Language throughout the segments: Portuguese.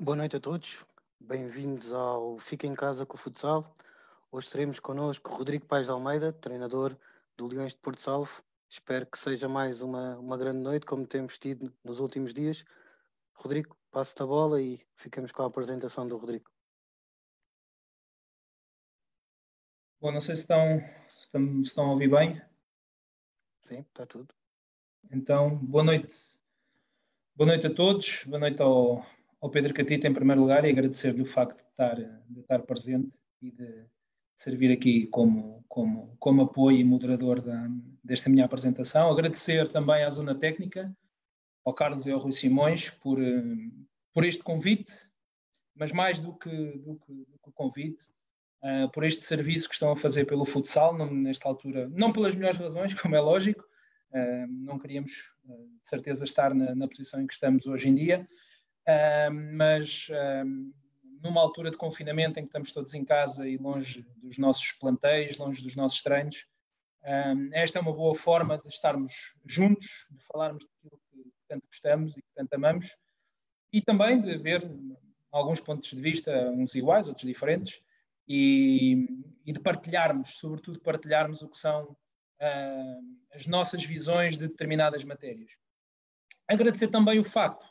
Boa noite a todos, bem-vindos ao Fica em Casa com o Futsal. Hoje teremos connosco Rodrigo Paes de Almeida, treinador do Leões de Porto Salvo. Espero que seja mais uma grande noite, como temos tido nos últimos dias. Rodrigo, passo-te a bola e ficamos com a apresentação do Rodrigo. Bom, não sei se estão a ouvir bem. Sim, está tudo. Então, boa noite. Boa noite a todos. Boa noite ao Pedro Catita, em primeiro lugar, e agradecer-lhe o facto de estar presente e de servir aqui como apoio e moderador desta minha apresentação. Agradecer também à Zona Técnica, ao Carlos e ao Rui Simões por este convite, mas mais do que o convite, por este serviço que estão a fazer pelo futsal, nesta altura, não pelas melhores razões, como é lógico, não queríamos, de certeza, estar na posição em que estamos hoje em dia, mas numa altura de confinamento em que estamos todos em casa e longe dos nossos plantéis, longe dos nossos treinos, esta é uma boa forma de estarmos juntos, de falarmos daquilo que tanto gostamos e que tanto amamos, e também de ver alguns pontos de vista, uns iguais, outros diferentes, e de partilharmos, sobretudo partilharmos o que são as nossas visões de determinadas matérias. Agradecer também o facto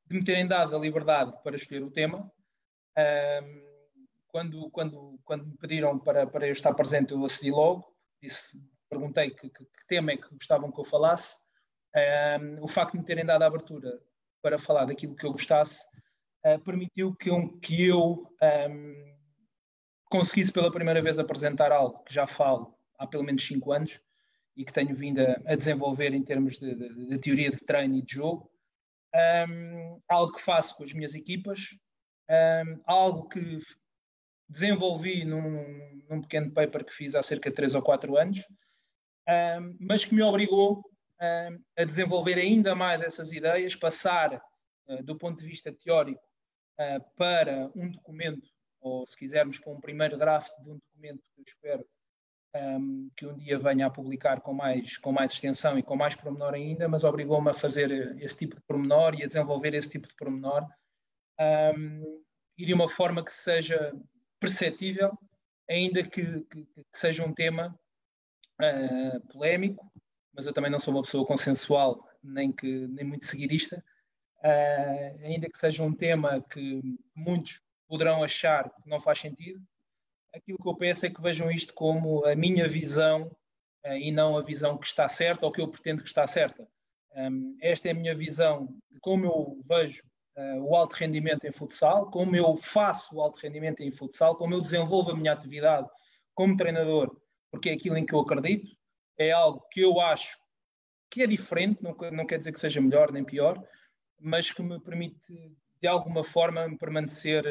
de me terem dado a liberdade para escolher o tema. Quando me pediram para eu estar presente, eu acedi logo, perguntei que tema é que gostavam que eu falasse. O facto de me terem dado a abertura para falar daquilo que eu gostasse permitiu que eu conseguisse pela primeira vez apresentar algo que já falo há pelo menos 5 anos e que tenho vindo a desenvolver em termos de teoria de treino e de jogo. Algo que faço com as minhas equipas, algo que desenvolvi num pequeno paper que fiz há cerca de 3 ou 4 anos, mas que me obrigou a desenvolver ainda mais essas ideias, passar do ponto de vista teórico para um documento, ou se quisermos para um primeiro draft de um documento que eu espero que um dia venha a publicar com mais extensão e com mais pormenor ainda, mas obrigou-me a fazer esse tipo de pormenor e a desenvolver esse tipo de pormenor e de uma forma que seja perceptível, ainda que seja um tema polémico, mas eu também não sou uma pessoa consensual, nem muito seguidista, ainda que seja um tema que muitos poderão achar que não faz sentido. Aquilo que eu peço é que vejam isto como a minha visão e não a visão que está certa ou que eu pretendo que está certa. Esta é a minha visão de como eu vejo o alto rendimento em futsal, como eu faço o alto rendimento em futsal, como eu desenvolvo a minha atividade como treinador, porque é aquilo em que eu acredito, é algo que eu acho que é diferente, não quer dizer que seja melhor nem pior, mas que me permite, de alguma forma, permanecer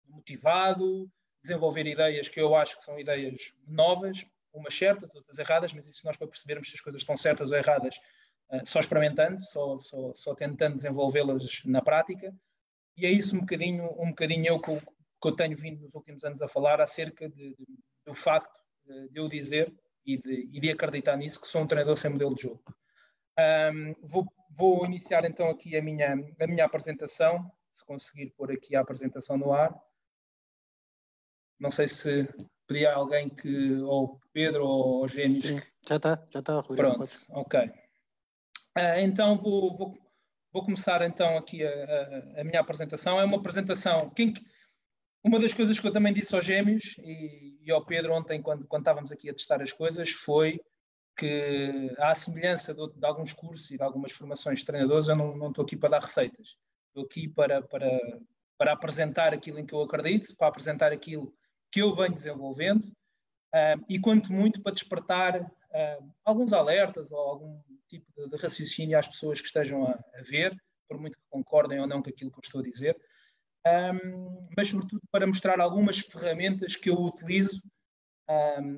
motivado, desenvolver ideias que eu acho que são ideias novas, umas certas, outras erradas, mas isso nós para percebermos se as coisas estão certas ou erradas, só experimentando, só tentando desenvolvê-las na prática. E é isso um bocadinho eu que eu tenho vindo nos últimos anos a falar acerca do facto de eu dizer e de acreditar nisso, que sou um treinador sem modelo de jogo. Vou iniciar então aqui a minha apresentação, se conseguir pôr aqui a apresentação no ar. Não sei se pedia alguém ou Pedro ou Gênios. Sim, já está, Rui. Pronto, ok. Então vou começar então aqui a minha apresentação. É uma apresentação. Uma das coisas que eu também disse aos Gêmeos e ao Pedro ontem, quando estávamos aqui a testar as coisas, foi que, à semelhança de alguns cursos e de algumas formações de treinadores, eu não estou aqui para dar receitas. Estou aqui para apresentar aquilo em que eu acredito, para apresentar aquilo que eu venho desenvolvendo e, quanto muito, para despertar alguns alertas ou algum tipo de raciocínio às pessoas que estejam a ver, por muito que concordem ou não com aquilo que eu estou a dizer, mas, sobretudo, para mostrar algumas ferramentas que eu utilizo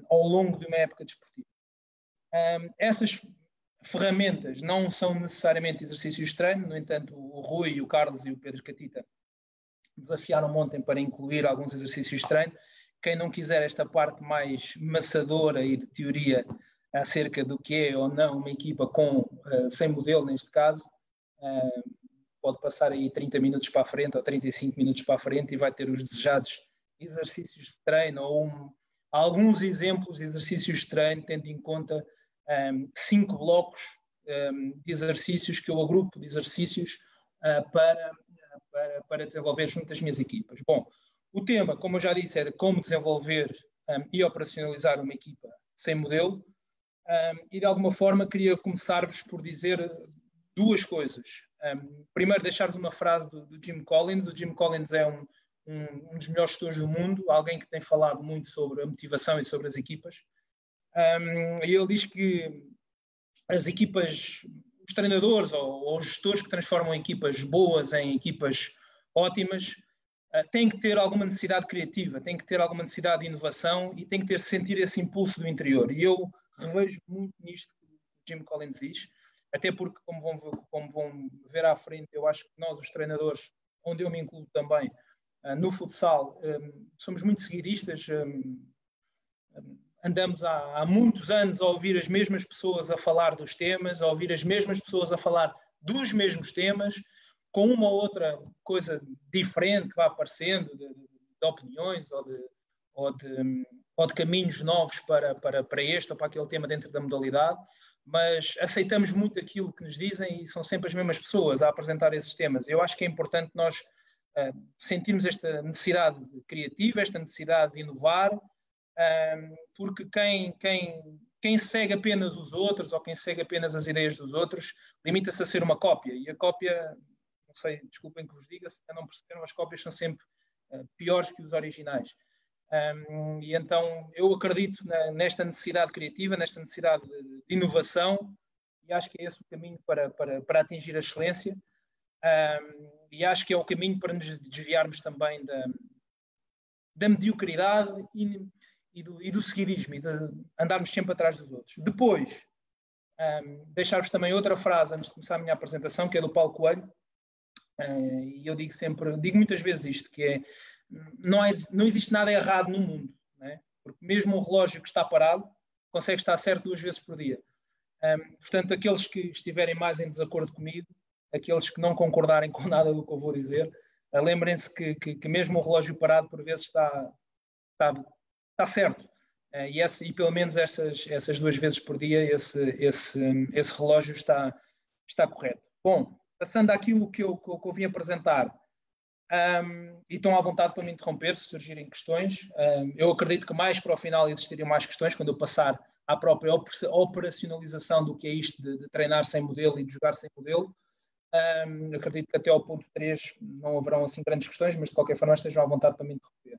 ao longo de uma época desportiva. Essas ferramentas não são necessariamente exercícios de treino, no entanto, o Rui, o Carlos e o Pedro Catita desafiaram ontem para incluir alguns exercícios de treino. Quem não quiser esta parte mais maçadora e de teoria acerca do que é ou não uma equipa sem modelo, neste caso, pode passar aí 30 minutos para a frente ou 35 minutos para a frente e vai ter os desejados exercícios de treino ou alguns exemplos de exercícios de treino, tendo em conta 5 blocos de exercícios que eu agrupo de exercícios para desenvolver junto das minhas equipas. Bom, o tema, como eu já disse, era como desenvolver e operacionalizar uma equipa sem modelo, e de alguma forma queria começar-vos por dizer 2 coisas. Primeiro, deixar-vos uma frase do Jim Collins. O Jim Collins é um dos melhores gestores do mundo, alguém que tem falado muito sobre a motivação e sobre as equipas. E ele diz que as equipas, os treinadores ou os gestores que transformam equipas boas em equipas ótimas, têm que ter alguma necessidade criativa, têm que ter alguma necessidade de inovação e têm que sentir esse impulso do interior. E eu revejo muito nisto que o Jim Collins diz, até porque, como vão ver à frente, eu acho que nós, os treinadores, onde eu me incluo também, no futsal, somos muito seguidistas, andamos há muitos anos a ouvir as mesmas pessoas a falar dos temas, a ouvir as mesmas pessoas a falar dos mesmos temas, com uma ou outra coisa diferente que vai aparecendo, de opiniões ou de caminhos novos para este ou para aquele tema dentro da modalidade, mas aceitamos muito aquilo que nos dizem e são sempre as mesmas pessoas a apresentar esses temas. Eu acho que é importante nós sentirmos esta necessidade criativa, esta necessidade de inovar, porque quem segue apenas os outros ou quem segue apenas as ideias dos outros limita-se a ser uma cópia, e a cópia, não sei, desculpem que vos diga, se não perceberam, as cópias são sempre piores que os originais. E então eu acredito nesta necessidade criativa, nesta necessidade de inovação, e acho que é esse o caminho para atingir a excelência, e acho que é o caminho para nos desviarmos também da mediocridade e do seguidismo, e de andarmos sempre atrás dos outros. Depois, deixar-vos também outra frase antes de começar a minha apresentação, que é do Paulo Coelho, e eu digo muitas vezes isto, que é, não existe nada errado no mundo, né? Porque mesmo um relógio que está parado consegue estar certo 2 vezes por dia. Portanto, aqueles que estiverem mais em desacordo comigo, aqueles que não concordarem com nada do que eu vou dizer, lembrem-se que mesmo um relógio parado por vezes está certo. E pelo menos essas 2 vezes por dia esse relógio está correto. Bom, passando àquilo que eu vim apresentar, e estão à vontade para me interromper se surgirem questões. Eu acredito que mais para o final existiriam mais questões quando eu passar à própria operacionalização do que é isto de treinar sem modelo e de jogar sem modelo. Acredito que até ao ponto 3 não haverão assim grandes questões, mas de qualquer forma estejam à vontade para me interromper.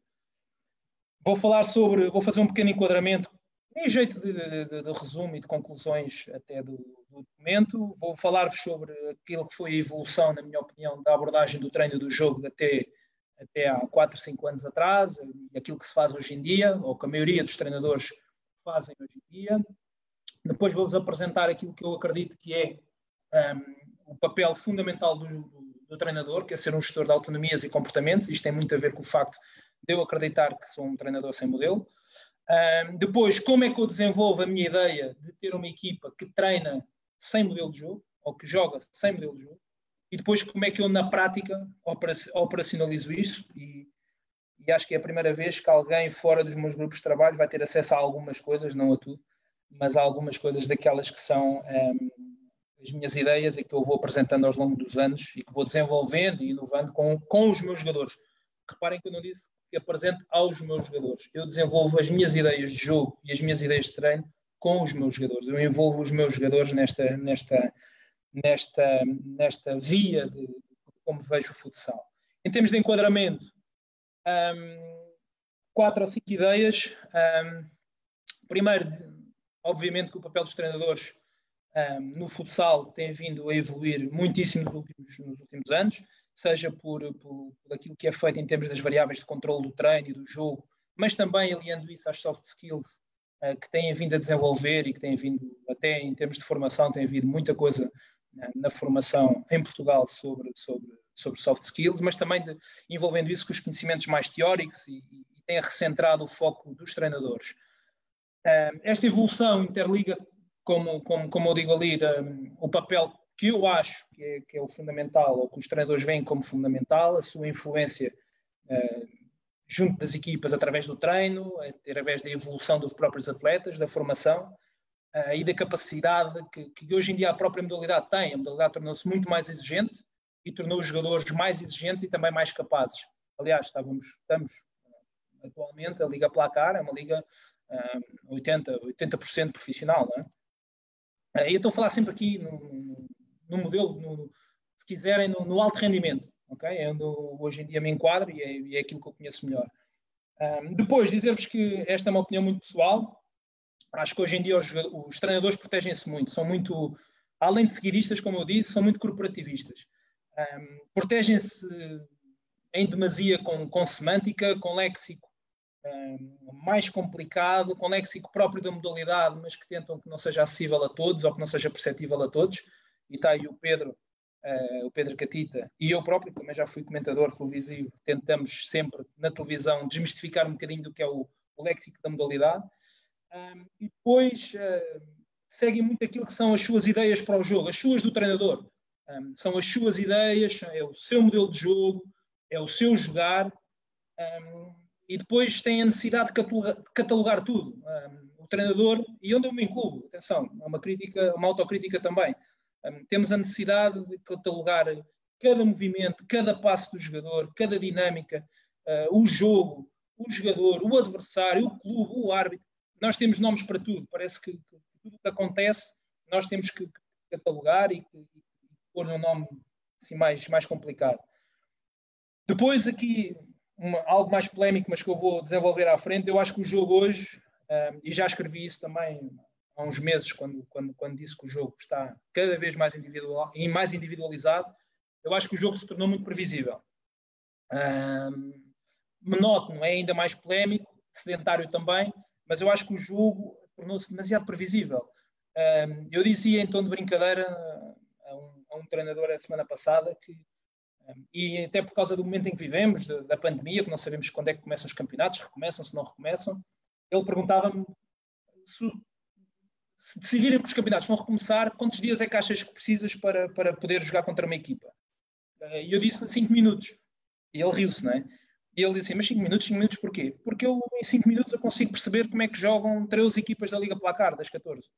Vou fazer um pequeno enquadramento em jeito de resumo e de conclusões até do documento. Vou falar-vos sobre aquilo que foi a evolução, na minha opinião, da abordagem do treino do jogo até há 4, 5 anos atrás, e aquilo que se faz hoje em dia, ou que a maioria dos treinadores fazem hoje em dia. Depois vou-vos apresentar aquilo que eu acredito que é o papel fundamental do treinador, que é ser um gestor de autonomias e comportamentos. Isto tem muito a ver com o facto de eu acreditar que sou um treinador sem modelo. Depois, como é que eu desenvolvo a minha ideia de ter uma equipa que treina sem modelo de jogo, ou que joga sem modelo de jogo, e depois como é que eu, na prática, operacionalizo isso, e acho que é a primeira vez que alguém fora dos meus grupos de trabalho vai ter acesso a algumas coisas, não a tudo, mas a algumas coisas daquelas que são as minhas ideias e que eu vou apresentando ao longo dos anos e que vou desenvolvendo e inovando com os meus jogadores. Reparem que eu não disse que apresento aos meus jogadores. Eu desenvolvo as minhas ideias de jogo e as minhas ideias de treino com os meus jogadores. Eu envolvo os meus jogadores nesta via de como vejo o futsal. Em termos de enquadramento, 4 ou 5 ideias. Primeiro, obviamente que o papel dos treinadores no futsal tem vindo a evoluir muitíssimo nos últimos anos, seja por aquilo que é feito em termos das variáveis de controle do treino e do jogo, mas também aliando isso às soft skills que têm vindo a desenvolver e que têm vindo, até em termos de formação, tem havido muita coisa na formação em Portugal sobre soft skills, mas também envolvendo isso com os conhecimentos mais teóricos e tem recentrado o foco dos treinadores. Esta evolução interliga, como eu digo ali, o papel que eu acho que é o fundamental, ou que os treinadores veem como fundamental, a sua influência junto das equipas através do treino, através da evolução dos próprios atletas, da formação e da capacidade que hoje em dia a própria modalidade tem. A modalidade tornou-se muito mais exigente e tornou os jogadores mais exigentes e também mais capazes. Aliás, estamos atualmente, a Liga Placar é uma liga 80% profissional, não é? Eu estou a falar sempre aqui no modelo, se quiserem, no alto rendimento, ok? É onde hoje em dia me enquadro e é aquilo que eu conheço melhor. Depois, dizer-vos que esta é uma opinião muito pessoal. Acho que hoje em dia os treinadores protegem-se muito, são muito, além de seguidistas, como eu disse, são muito corporativistas. Protegem-se em demasia com semântica, com léxico mais complicado, com léxico próprio da modalidade, mas que tentam que não seja acessível a todos ou que não seja perceptível a todos. E está aí o Pedro Catita e eu próprio, também já fui comentador televisivo, tentamos sempre na televisão desmistificar um bocadinho do que é o léxico da modalidade. E depois seguem muito aquilo que são as suas ideias para o jogo, as suas do treinador. São as suas ideias, é o seu modelo de jogo, é o seu jogar, e depois têm a necessidade de catalogar tudo. O treinador, e onde eu me incluo, atenção, é uma autocrítica também, temos a necessidade de catalogar cada movimento, cada passo do jogador, cada dinâmica, o jogo, o jogador, o adversário, o clube, o árbitro. Nós temos nomes para tudo. Parece que tudo o que acontece nós temos que catalogar e pôr um nome assim, mais complicado. Depois aqui, algo mais polémico, mas que eu vou desenvolver à frente, eu acho que o jogo hoje, e já escrevi isso também há uns meses, quando disse que o jogo está cada vez mais individualizado, eu acho que o jogo se tornou muito previsível. Monótono é ainda mais polémico, sedentário também, mas eu acho que o jogo tornou-se demasiado previsível. Eu dizia em tom de brincadeira a um treinador a semana passada que, e até por causa do momento em que vivemos, da pandemia, que não sabemos quando é que começam os campeonatos, recomeçam, se não recomeçam, ele perguntava-me se decidirem que os campeonatos vão recomeçar, quantos dias é que achas que precisas para poder jogar contra uma equipa? E eu disse 5 minutos. E ele riu-se, não é? E ele disse, mas 5 minutos porquê? Porque eu, em 5 minutos, eu consigo perceber como é que jogam 13 equipas da Liga Placar, das 14.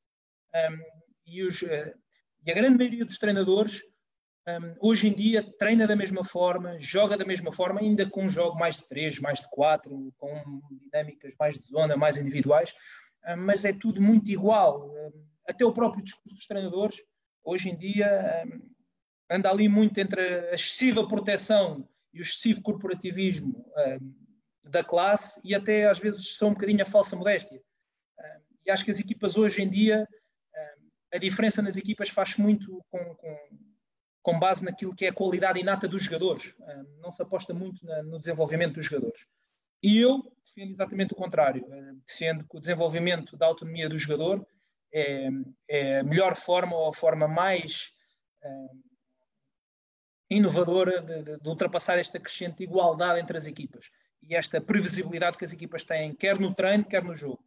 E a grande maioria dos treinadores, hoje em dia, treina da mesma forma, joga da mesma forma, ainda com um jogo mais de 3, mais de 4, com dinâmicas mais de zona, mais individuais, mas é tudo muito igual. Até o próprio discurso dos treinadores, hoje em dia, anda ali muito entre a excessiva proteção e o excessivo corporativismo da classe e até às vezes são um bocadinho a falsa modéstia. E acho que as equipas hoje em dia, a diferença nas equipas faz muito com base naquilo que é a qualidade inata dos jogadores. Não se aposta muito no desenvolvimento dos jogadores. E eu defendo exatamente o contrário. Defendo que o desenvolvimento da autonomia do jogador é a melhor forma ou a forma mais inovadora de ultrapassar esta crescente igualdade entre as equipas e esta previsibilidade que as equipas têm, quer no treino, quer no jogo.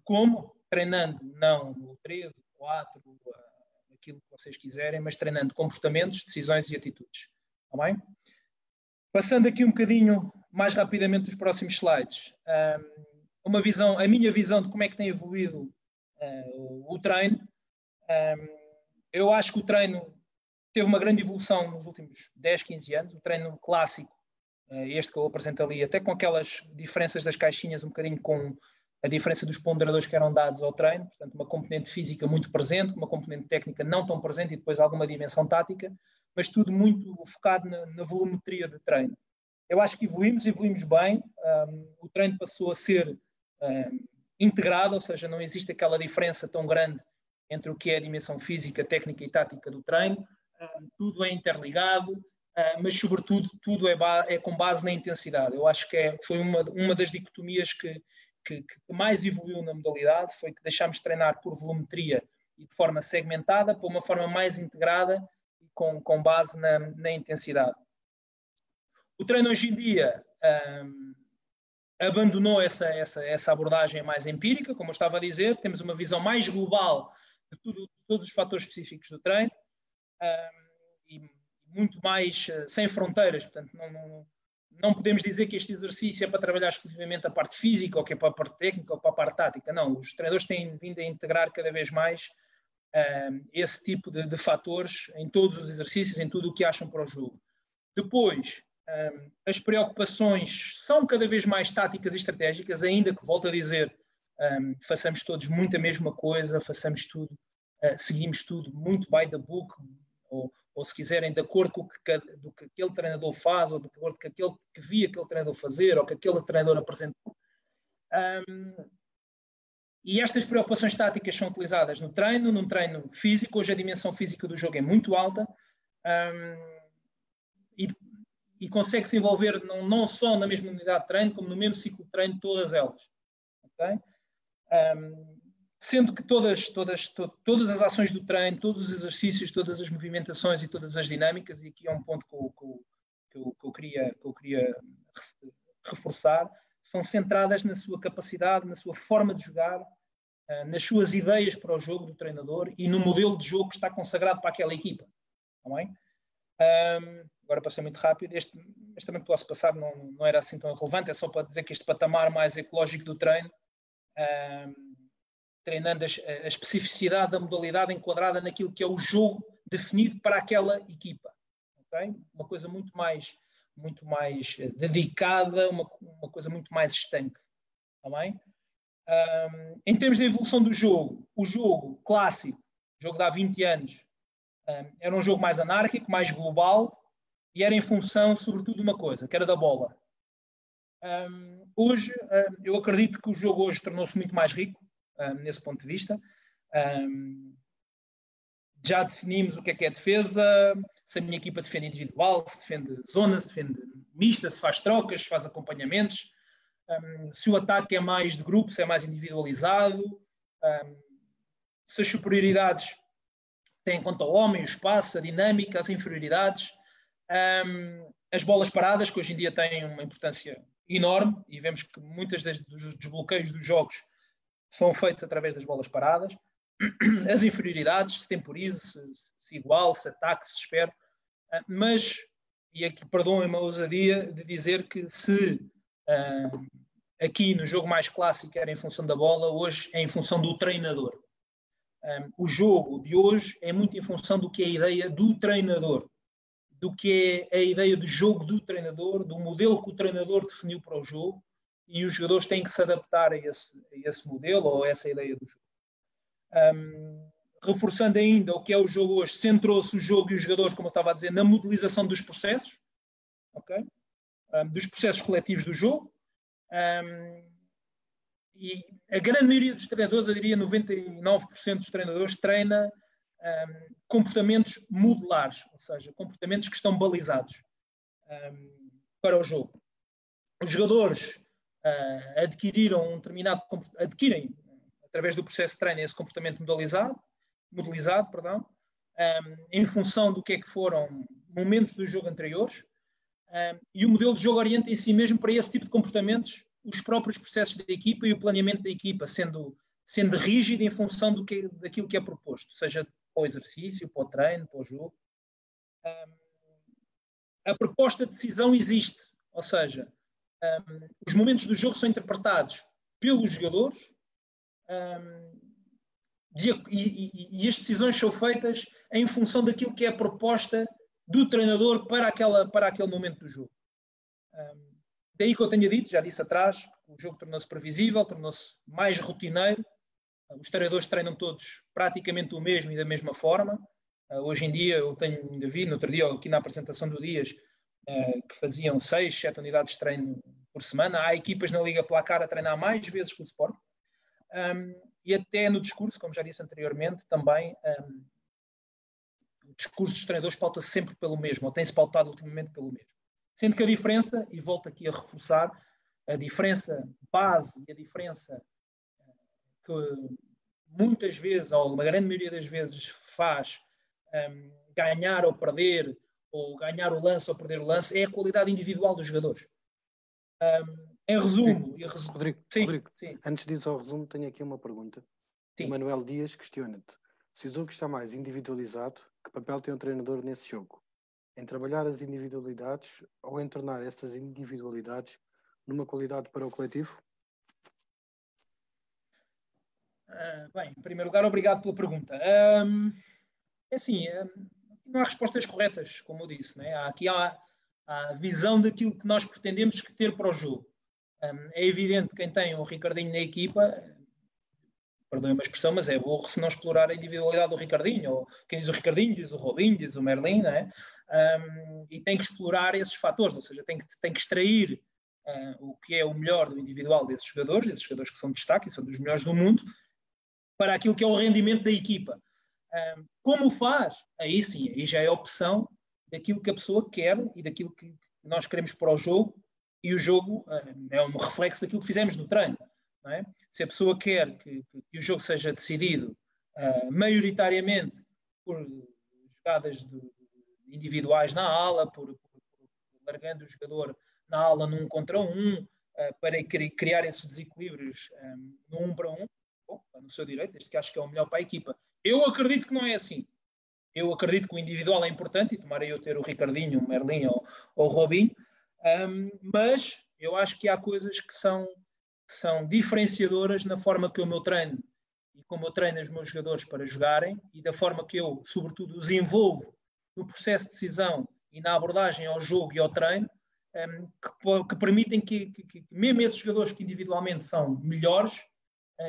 Como? Treinando, não no 13, 4, aquilo que vocês quiserem, mas treinando comportamentos, decisões e atitudes. Está bem? Passando aqui um bocadinho mais rapidamente dos próximos slides. A minha visão de como é que tem evoluído o treino. Eu acho que o treino teve uma grande evolução nos últimos 10, 15 anos. O treino clássico, este que eu apresento ali, até com aquelas diferenças das caixinhas, um bocadinho com a diferença dos ponderadores que eram dados ao treino, portanto uma componente física muito presente, uma componente técnica não tão presente e depois alguma dimensão tática, mas tudo muito focado na volumetria de treino. Eu acho que evoluímos bem, o treino passou a ser integrado, ou seja, não existe aquela diferença tão grande entre o que é a dimensão física, técnica e tática do treino, tudo é interligado, mas sobretudo tudo é com base na intensidade. Eu acho que foi uma das dicotomias que mais evoluiu na modalidade, foi que deixámos de treinar por volumetria e de forma segmentada para uma forma mais integrada e com base na intensidade. O treino hoje em dia abandonou essa abordagem mais empírica, como eu estava a dizer, temos uma visão mais global de todos os fatores específicos do treino. e muito mais sem fronteiras. Portanto, não podemos dizer que este exercício é para trabalhar exclusivamente a parte física, ou que é para a parte técnica, ou para a parte tática. Não, os treinadores têm vindo a integrar cada vez mais esse tipo de fatores em todos os exercícios, em tudo o que acham para o jogo. Depois, as preocupações são cada vez mais táticas e estratégicas, ainda que, volto a dizer, façamos todos muito a mesma coisa, façamos tudo, seguimos tudo muito by the book, ou se quiserem, de acordo com do que aquele treinador faz, ou de acordo com aquele que via aquele treinador fazer, ou que aquele treinador apresentou. E estas preocupações táticas são utilizadas num treino físico. Hoje a dimensão física do jogo é muito alta, e consegue-se envolver não só na mesma unidade de treino, como no mesmo ciclo de treino, todas elas. Okay? Sendo que todas as ações do treino, todos os exercícios, todas as movimentações e todas as dinâmicas, e aqui é um ponto que eu queria reforçar, são centradas na sua capacidade, na sua forma de jogar, nas suas ideias para o jogo do treinador e no modelo de jogo que está consagrado para aquela equipa. Está bem? Agora passei muito rápido, este também posso passar, não era assim tão relevante, é só para dizer que este patamar mais ecológico do treino, treinando a especificidade da modalidade enquadrada naquilo que é o jogo definido para aquela equipa. Okay? Uma coisa muito mais dedicada, uma coisa muito mais estanque. Tá bem? Em termos de evolução do jogo, o jogo clássico, o jogo de há 20 anos, era um jogo mais anárquico, mais global, e era em função, sobretudo, de uma coisa, que era da bola. Hoje, eu acredito que o jogo hoje tornou-se muito mais rico, nesse ponto de vista. Já definimos o que é defesa, se a minha equipa defende individual, se defende zona, se defende mista, se faz trocas, se faz acompanhamentos, se o ataque é mais de grupo, se é mais individualizado, se as superioridades têm em conta o homem, o espaço, a dinâmica, as inferioridades, as bolas paradas, que hoje em dia têm uma importância enorme, e vemos que muitas dos desbloqueios dos jogos são feitos através das bolas paradas, as inferioridades, se temporiza, se igual, se ataque, se espera, mas, e aqui perdoem-me a ousadia de dizer que se aqui no jogo mais clássico era em função da bola, hoje é em função do treinador. O jogo de hoje é muito em função do que é a ideia do treinador, do que é a ideia de jogo do treinador, do modelo que o treinador definiu para o jogo, e os jogadores têm que se adaptar a esse modelo ou a essa ideia do jogo. Reforçando ainda o que é o jogo hoje, centrou-se o jogo e os jogadores, como eu estava a dizer, na modelização dos processos, okay? Dos processos coletivos do jogo, e a grande maioria dos treinadores, eu diria 99% dos treinadores, treina comportamentos modelares, ou seja, comportamentos que estão balizados para o jogo. Os jogadores adquirem, através do processo de treino, esse comportamento modelizado, em função do que é que foram momentos do jogo anteriores, e o modelo de jogo orienta em si mesmo para esse tipo de comportamentos os próprios processos da equipa e o planeamento da equipa, sendo rígido em função daquilo que é proposto, seja para o exercício, para o treino, para o jogo. A proposta de decisão existe, ou seja, os momentos do jogo são interpretados pelos jogadores, e as decisões são feitas em função daquilo que é a proposta do treinador para aquele momento do jogo. Daí que eu tenha dito, já disse atrás, o jogo tornou-se previsível, tornou-se mais rotineiro, os treinadores treinam todos praticamente o mesmo e da mesma forma. Hoje em dia, eu ainda vi, no outro dia, aqui na apresentação do Dias, que faziam 6, 7 unidades de treino por semana. Há equipas na Liga Placar a treinar mais vezes que o Sport. E até no discurso, como já disse anteriormente, também o discurso dos treinadores pauta-se sempre pelo mesmo, ou tem-se pautado ultimamente pelo mesmo. Sendo que a diferença, e volto aqui a reforçar, a diferença base e a diferença que muitas vezes, ou uma grande maioria das vezes, faz ganhar ou perder, ou ganhar o lance ou perder o lance, é a qualidade individual dos jogadores. Em resumo... Rodrigo, sim. Antes de ir ao resumo, tenho aqui uma pergunta. Sim. O Manuel Dias questiona-te: se o jogo está mais individualizado, que papel tem um treinador nesse jogo? Em trabalhar as individualidades ou em tornar essas individualidades numa qualidade para o coletivo? Bem, em primeiro lugar, obrigado pela pergunta. É assim, não há respostas corretas, como eu disse. Né? Aqui há a visão daquilo que nós pretendemos ter para o jogo. É evidente que quem tem um Ricardinho na equipa, perdoem-me a expressão, mas é burro se não explorar a individualidade do Ricardinho. Ou quem diz o Ricardinho, diz o Robinho, diz o Merlin, né? E tem que explorar esses fatores, ou seja, tem que extrair o que é o melhor do individual desses jogadores que são de destaque e são dos melhores do mundo, para aquilo que é o rendimento da equipa. Como o faz? Aí sim, aí já é a opção daquilo que a pessoa quer e daquilo que nós queremos para o jogo, e o jogo é um reflexo daquilo que fizemos no treino. Não é? Se a pessoa quer que o jogo seja decidido maioritariamente por jogadas individuais na ala, por largando o jogador na ala num contra um, para criar esses desequilíbrios no 1 para 1, bom, no seu direito, desde que acho que é o melhor para a equipa. Eu acredito que não é assim. Eu acredito que o individual é importante, e tomara eu ter o Ricardinho, o Merlin ou o Robinho, mas eu acho que há coisas que são diferenciadoras na forma que eu me treino e como eu treino os meus jogadores para jogarem, e da forma que eu, sobretudo, os envolvo no processo de decisão e na abordagem ao jogo e ao treino, que permitem que mesmo esses jogadores que individualmente são melhores,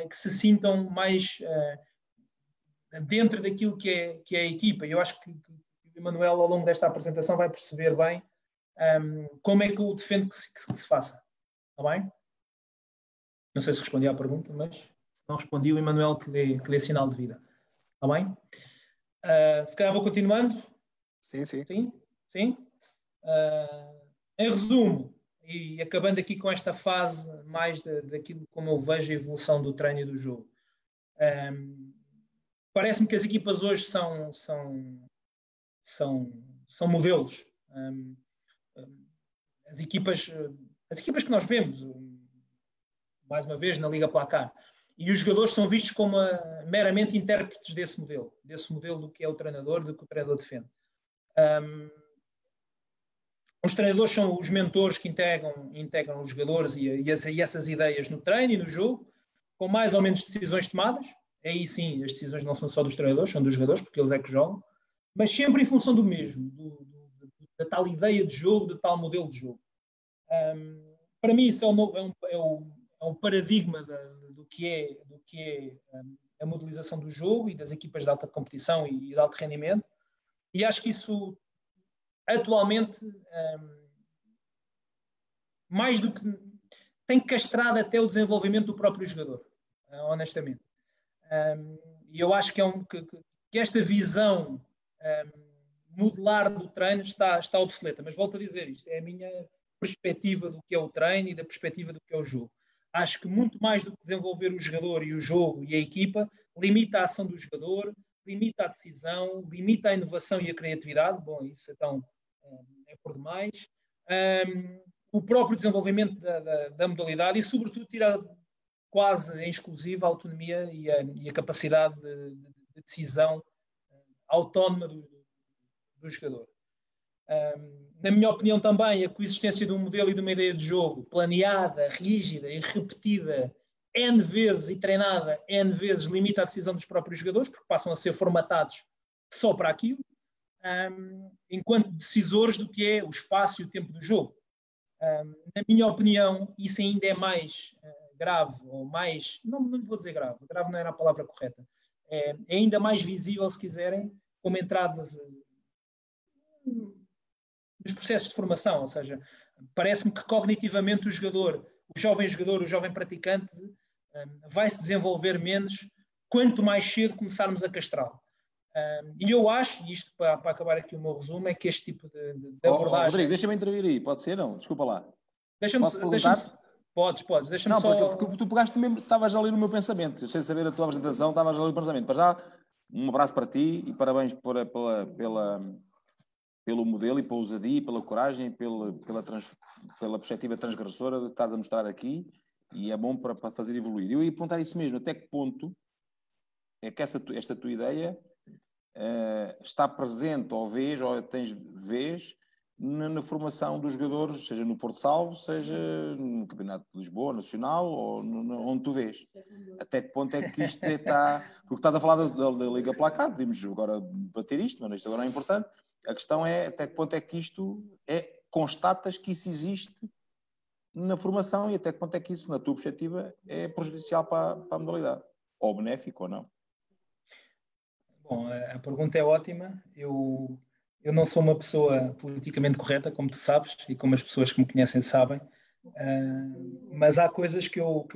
que se sintam mais dentro daquilo que é a equipa. E eu acho que o Emanuel, ao longo desta apresentação, vai perceber bem como é que eu defendo que se faça. Está bem? Não sei se respondi à pergunta, mas se não respondi, o Emanuel que dê sinal de vida. Está bem? Se calhar vou continuando. Sim? Em resumo, e acabando aqui com esta fase mais daquilo como eu vejo a evolução do treino e do jogo. Parece-me que as equipas hoje são modelos. As equipas que nós vemos, mais uma vez, na Liga Placar, e os jogadores são vistos como meramente intérpretes desse modelo do que é o treinador, do que o treinador defende. Os treinadores são os mentores que integram os jogadores e essas ideias no treino e no jogo, com mais ou menos decisões tomadas. Aí sim, as decisões não são só dos treinadores, são dos jogadores, porque eles é que jogam, mas sempre em função do mesmo, da tal ideia de jogo, do tal modelo de jogo. Para mim, isso é um paradigma do que é a modelização do jogo e das equipas de alta competição e de alto rendimento, e acho que isso, atualmente, mais do que tem castrado até o desenvolvimento do próprio jogador, honestamente. E eu acho que esta visão modular do treino está obsoleta, mas volto a dizer, isto é a minha perspectiva do que é o treino e da perspectiva do que é o jogo. Acho que muito mais do que desenvolver o jogador e o jogo e a equipa, limita a ação do jogador, limita a decisão, limita a inovação e a criatividade. Bom, isso então é por demais. O próprio desenvolvimento da modalidade e, sobretudo, tirar quase em exclusiva a autonomia e a capacidade de decisão autónoma do jogador. Na minha opinião também, a coexistência de um modelo e de uma ideia de jogo planeada, rígida e repetida N vezes e treinada N vezes limita a decisão dos próprios jogadores, porque passam a ser formatados só para aquilo, enquanto decisores do que é o espaço e o tempo do jogo. Na minha opinião, isso ainda é mais grave, ou mais, não vou dizer grave não era a palavra correta, é ainda mais visível, se quiserem, como entrada nos processos de formação, ou seja, parece-me que cognitivamente o jovem jogador, o jovem praticante, vai se desenvolver menos quanto mais cedo começarmos a castrá-lo. E eu acho, e isto para acabar aqui o meu resumo, é que este tipo de abordagem... Rodrigo, deixa-me intervir aí, pode ser? Não, desculpa lá. Posso perguntar? Podes, deixa-me não, só... Porque tu pegaste mesmo, estavas ali no meu pensamento, eu sei saber a tua apresentação, estavas ali no pensamento. Para já, um abraço para ti e parabéns pelo modelo e pela ousadia, pela coragem, pela perspectiva transgressora que estás a mostrar aqui, e é bom para fazer evoluir. Eu ia perguntar isso mesmo, até que ponto é que esta tua ideia está presente ou tens vez na formação dos jogadores, seja no Porto Salvo, seja no Campeonato de Lisboa, Nacional, ou onde tu vês? Até que ponto é que isto está... Porque estás a falar da Liga Placar, podemos agora bater isto, mas isto agora é importante. A questão é até que ponto é que isto constatas que isso existe na formação e até que ponto é que isso, na tua perspectiva, é prejudicial para a modalidade, ou benéfico ou não? Bom, a pergunta é ótima. Eu não sou uma pessoa politicamente correta, como tu sabes, e como as pessoas que me conhecem sabem, mas há coisas que eu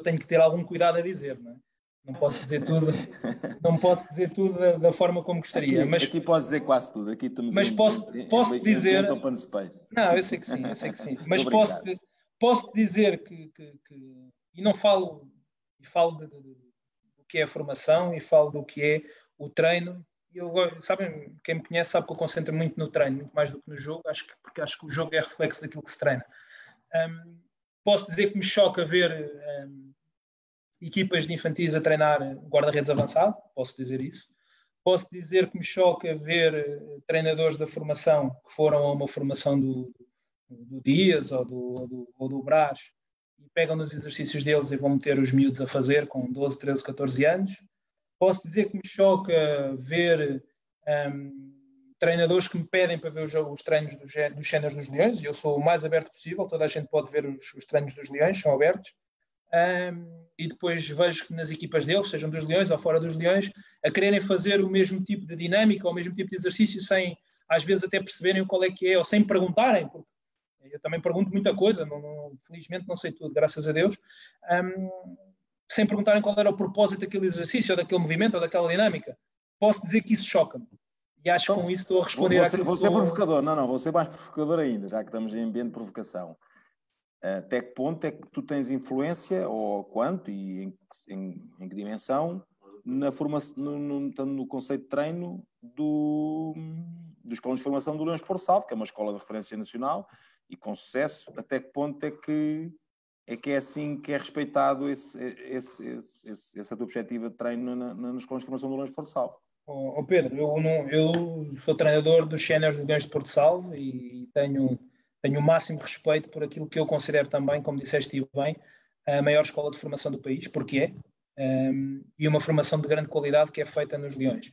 tenho que ter algum cuidado a dizer, não é? Não posso dizer tudo, não posso dizer tudo da forma como gostaria. Aqui podes dizer quase tudo. Aqui estamos mas posso dizer... Open space. Não, eu sei que sim. Mas posso dizer que... E não falo... E falo do que é a formação e falo do que é o treino. Sabem, quem me conhece sabe que eu concentro muito no treino, muito mais do que no jogo, porque acho que o jogo é reflexo daquilo que se treina. Posso dizer que me choca ver equipas de infantis a treinar guarda-redes avançado, posso dizer isso. Posso dizer que me choca ver treinadores da formação que foram a uma formação do Dias ou do Brás e pegam nos exercícios deles e vão meter os miúdos a fazer com 12, 13, 14 anos. Posso dizer que me choca ver treinadores que me pedem para ver os treinos dos séniores dos Leões, e eu sou o mais aberto possível, toda a gente pode ver os treinos dos Leões, são abertos. E depois vejo que nas equipas deles, sejam dos Leões ou fora dos Leões, a quererem fazer o mesmo tipo de dinâmica ou o mesmo tipo de exercício sem, às vezes, até perceberem qual é que é, ou sem perguntarem, porque eu também pergunto muita coisa, felizmente não sei tudo, graças a Deus, sem perguntarem qual era o propósito daquele exercício, ou daquele movimento, ou daquela dinâmica. Posso dizer que isso choca-me. E acho que com isso estou a responder àquilo. Vou ser provocador, vou ser mais provocador ainda, já que estamos em ambiente de provocação. Até que ponto é que tu tens influência, ou quanto, e em que dimensão, na formação, no conceito de treino dos escolas de formação do Leões de Porto Salvo, que é uma escola de referência nacional e com sucesso? Até que ponto é que é assim que é respeitado essa tua perspectiva de treino nas escolas de formação do Leões de Porto Salvo? Pedro, eu sou treinador dos séniores do Leões de Porto Salvo e tenho o máximo respeito por aquilo que eu considero também, como disseste bem, a maior escola de formação do país, porque e uma formação de grande qualidade que é feita nos Leões.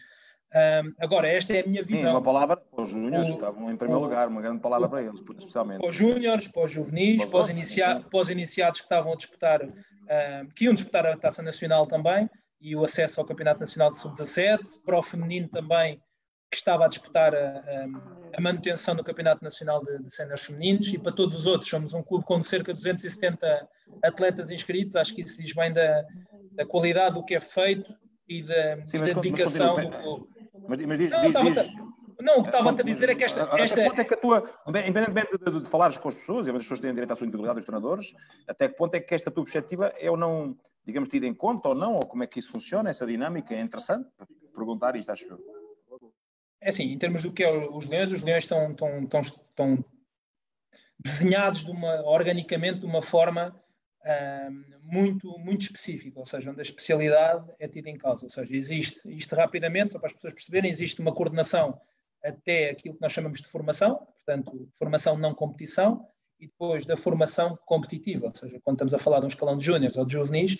Agora, esta é a minha visão. Sim, uma palavra para os júniores, que estavam em primeiro lugar, uma grande palavra para eles, especialmente. Para os júniores, para os juvenis, para os iniciados que estavam a disputar, que iam disputar a Taça Nacional também, e o acesso ao Campeonato Nacional de Sub-17, para o feminino também, que estava a disputar a manutenção do Campeonato Nacional de Séniores Femininos, e para todos os outros. Somos um clube com cerca de 270 atletas inscritos. Acho que isso diz bem da qualidade do que é feito e da dedicação do clube. Mas diz... Não, o que estava-te a dizer é que esta... Até que ponto é que a tua... Independentemente de falares com as pessoas, e as pessoas têm direito à sua integridade, os treinadores, até que ponto é que esta tua perspectiva é ou não, digamos, tida em conta ou não, ou como é que isso funciona, essa dinâmica? É interessante perguntar isto, acho eu. É assim, em termos do que é os Leões estão desenhados organicamente de uma forma muito, muito específica, ou seja, onde a especialidade é tida em causa. Ou seja, existe, isto rapidamente, só para as pessoas perceberem, existe uma coordenação até aquilo que nós chamamos de formação, portanto, formação não competição, e depois da formação competitiva, ou seja, quando estamos a falar de um escalão de júniores ou de juvenis,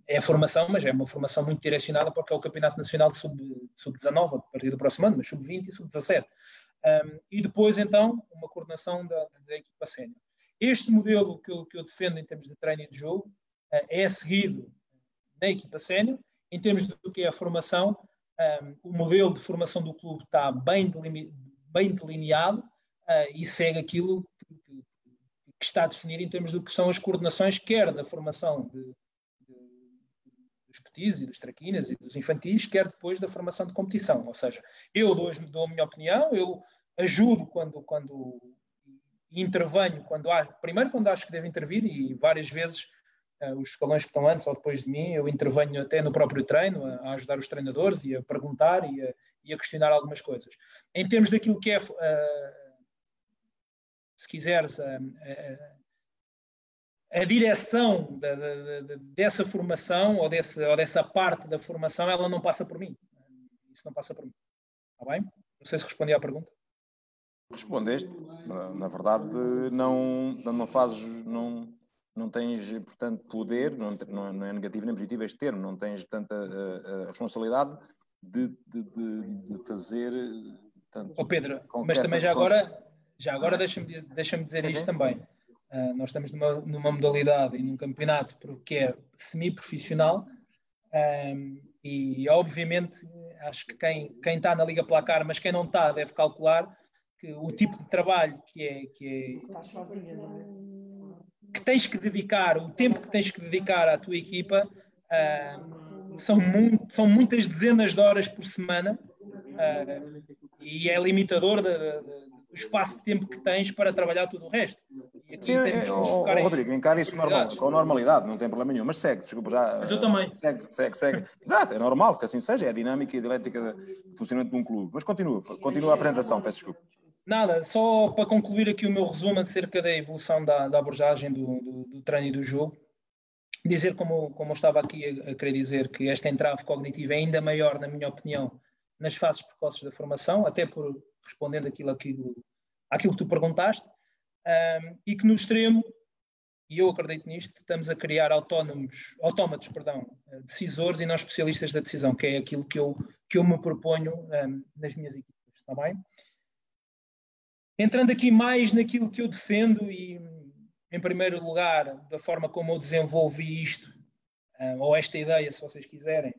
é a formação, mas é uma formação muito direcionada porque é o Campeonato Nacional de Sub-19, a partir do próximo ano, mas Sub-20 e Sub-17. E depois, então, uma coordenação da equipa sénior. Este modelo que eu defendo em termos de treino e de jogo é seguido na equipa sénior. Em termos do que é a formação, o modelo de formação do clube está bem delineado e segue aquilo que está a definir em termos do que são as coordenações, quer da formação dos petis e dos traquinas e dos infantis, quer depois da formação de competição. Ou seja, eu dou a minha opinião, eu ajudo quando intervenho, primeiro quando acho que devo intervir, e várias vezes os escalões que estão antes ou depois de mim, eu intervenho até no próprio treino, a ajudar os treinadores e a perguntar e a questionar algumas coisas. Em termos daquilo que é, se quiseres, a direção dessa formação ou dessa parte da formação, ela não passa por mim. isso não passa por mim. Está bem? Não sei se respondi à pergunta. Respondeste. Na verdade, não tens, portanto, poder, não é negativo nem positivo este termo, não tens, portanto, a responsabilidade de fazer... Portanto, Pedro, mas também já agora deixa-me dizer sim, isto também. Nós estamos numa modalidade e num campeonato que é semi-profissional, e obviamente acho que quem está na Liga Placar, mas quem não está deve calcular que o tipo de trabalho que tens que dedicar, o tempo que tens que dedicar à tua equipa, são muitas dezenas de horas por semana, e é limitador do espaço de tempo que tens para trabalhar tudo o resto. E aqui temos que nos focar Rodrigo, encara isso com normalidade, não tem problema nenhum, mas segue, desculpa já. Mas eu também. Segue. Exato, é normal que assim seja, é a dinâmica e a dialética do funcionamento de um clube. Mas continua a apresentação, peço desculpa. Nada, só para concluir aqui o meu resumo acerca da evolução da abordagem do treino e do jogo, dizer como eu estava aqui a querer dizer, que esta entrave cognitiva é ainda maior, na minha opinião, nas fases precoces da formação, até por respondendo àquilo que tu perguntaste, e que no extremo, e eu acredito nisto, estamos a criar autómatos, decisores e não especialistas da decisão, que é aquilo que eu me proponho nas minhas equipas, está bem? Entrando aqui mais naquilo que eu defendo e, em primeiro lugar, da forma como eu desenvolvi isto, ou esta ideia, se vocês quiserem,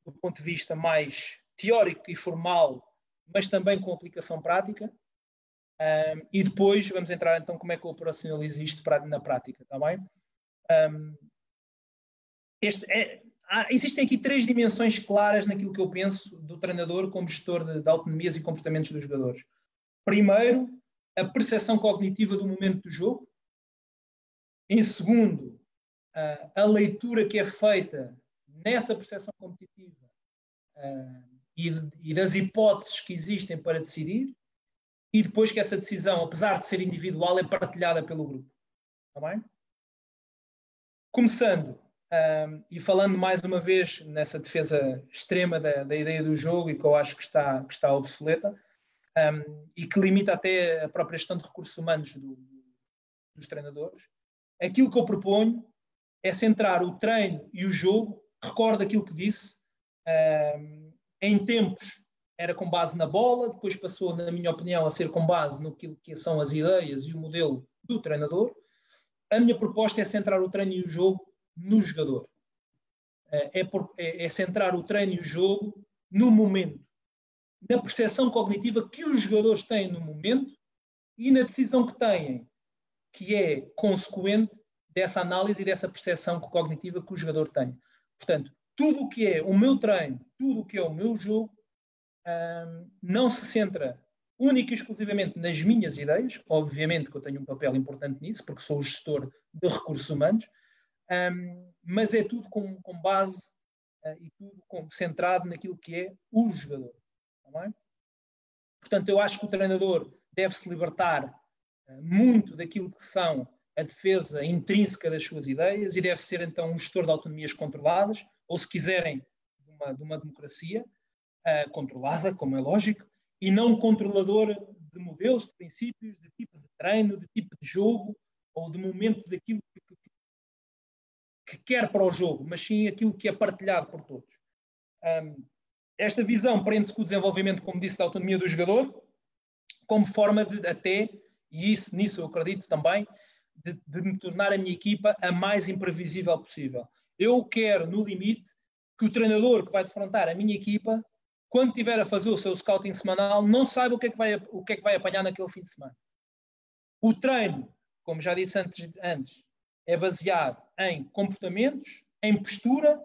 do ponto de vista mais teórico e formal, mas também com aplicação prática, e depois vamos entrar então como é que eu operacionalizo isto na prática, está bem? Existem aqui 3 dimensões claras naquilo que eu penso do treinador como gestor de autonomias e comportamentos dos jogadores. Primeiro, a percepção cognitiva do momento do jogo. Em segundo, a leitura que é feita nessa percepção competitiva e das hipóteses que existem para decidir. E depois que essa decisão, apesar de ser individual, é partilhada pelo grupo. Está bem? Começando, e falando mais uma vez nessa defesa extrema da ideia do jogo e que eu acho que está obsoleta, e que limita até a própria gestão de recursos humanos dos treinadores, aquilo que eu proponho é centrar o treino e o jogo, recordo aquilo que disse, em tempos era com base na bola, depois passou, na minha opinião, a ser com base no que são as ideias e o modelo do treinador. A minha proposta é centrar o treino e o jogo no jogador. É centrar o treino e o jogo no momento, na percepção cognitiva que os jogadores têm no momento e na decisão que têm, que é consequente dessa análise e dessa percepção cognitiva que o jogador tem. Portanto, tudo o que é o meu treino, tudo o que é o meu jogo, não se centra única e exclusivamente nas minhas ideias, obviamente que eu tenho um papel importante nisso, porque sou o gestor de recursos humanos, mas é tudo com base e tudo centrado naquilo que é o jogador. Tá bem? Portanto, eu acho que o treinador deve se libertar muito daquilo que são a defesa intrínseca das suas ideias e deve ser então um gestor de autonomias controladas, ou se quiserem, de uma democracia controlada, como é lógico, e não controlador de modelos, de princípios, de tipo de treino, de tipo de jogo, ou de momento daquilo que quer para o jogo, mas sim aquilo que é partilhado por todos. Esta visão prende-se com o desenvolvimento, como disse, da autonomia do jogador, como forma de até, e nisso eu acredito também, de me tornar a minha equipa a mais imprevisível possível. Eu quero, no limite, que o treinador que vai defrontar a minha equipa, quando estiver a fazer o seu scouting semanal, não saiba o que é que vai apanhar naquele fim de semana. O treino, como já disse antes, é baseado em comportamentos, em postura,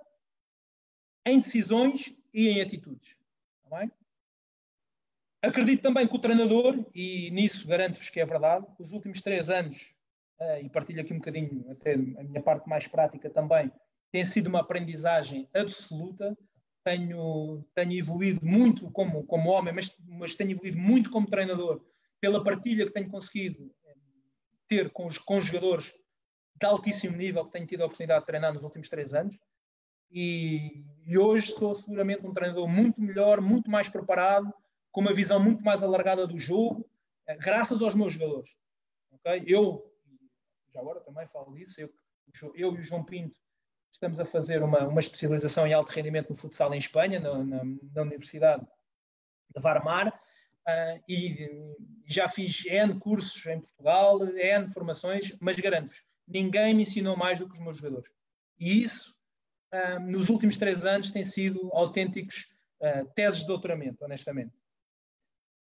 em decisões e em atitudes. Tá bem? Acredito também que o treinador, e nisso garanto-vos que é verdade, os últimos 3 anos, e partilho aqui um bocadinho até a minha parte mais prática também, tem sido uma aprendizagem absoluta. Tenho evoluído muito como homem, mas tenho evoluído muito como treinador pela partilha que tenho conseguido ter com os jogadores de altíssimo nível que tenho tido a oportunidade de treinar nos últimos 3 anos. e hoje sou seguramente um treinador muito melhor, muito mais preparado, com uma visão muito mais alargada do jogo, graças aos meus jogadores. Okay? Eu, já agora também falo disso, eu e o João Pinto estamos a fazer uma especialização em alto rendimento no futsal em Espanha, na Universidade de Varmar, e já fiz N cursos em Portugal, N formações, mas garanto-vos, ninguém me ensinou mais do que os meus jogadores. E isso, nos últimos 3 anos, tem sido autênticos teses de doutoramento, honestamente.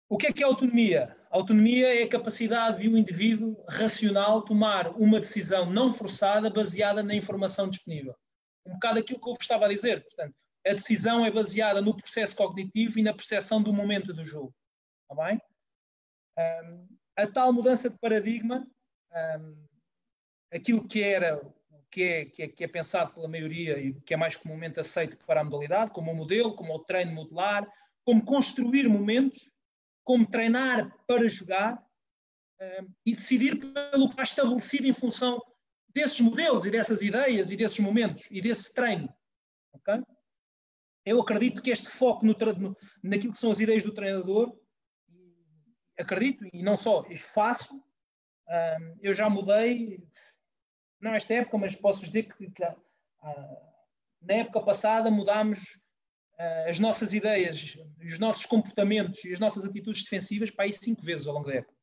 O que é autonomia? A autonomia é a capacidade de um indivíduo racional tomar uma decisão não forçada baseada na informação disponível. Um bocado aquilo que eu vos estava a dizer. Portanto, a decisão é baseada no processo cognitivo e na percepção do momento do jogo. Está bem? A tal mudança de paradigma, aquilo que era, que é pensado pela maioria e que é mais comumente aceito para a modalidade, como o modelo, como o treino modular, como construir momentos, como treinar para jogar e decidir pelo que está estabelecido em função desses modelos e dessas ideias e desses momentos e desse treino. Okay? Eu acredito que este foco naquilo que são as ideias do treinador, acredito, e não só, faço, eu já mudei, não esta época, mas posso dizer que na época passada mudámos as nossas ideias, os nossos comportamentos e as nossas atitudes defensivas para aí 5 vezes ao longo da época.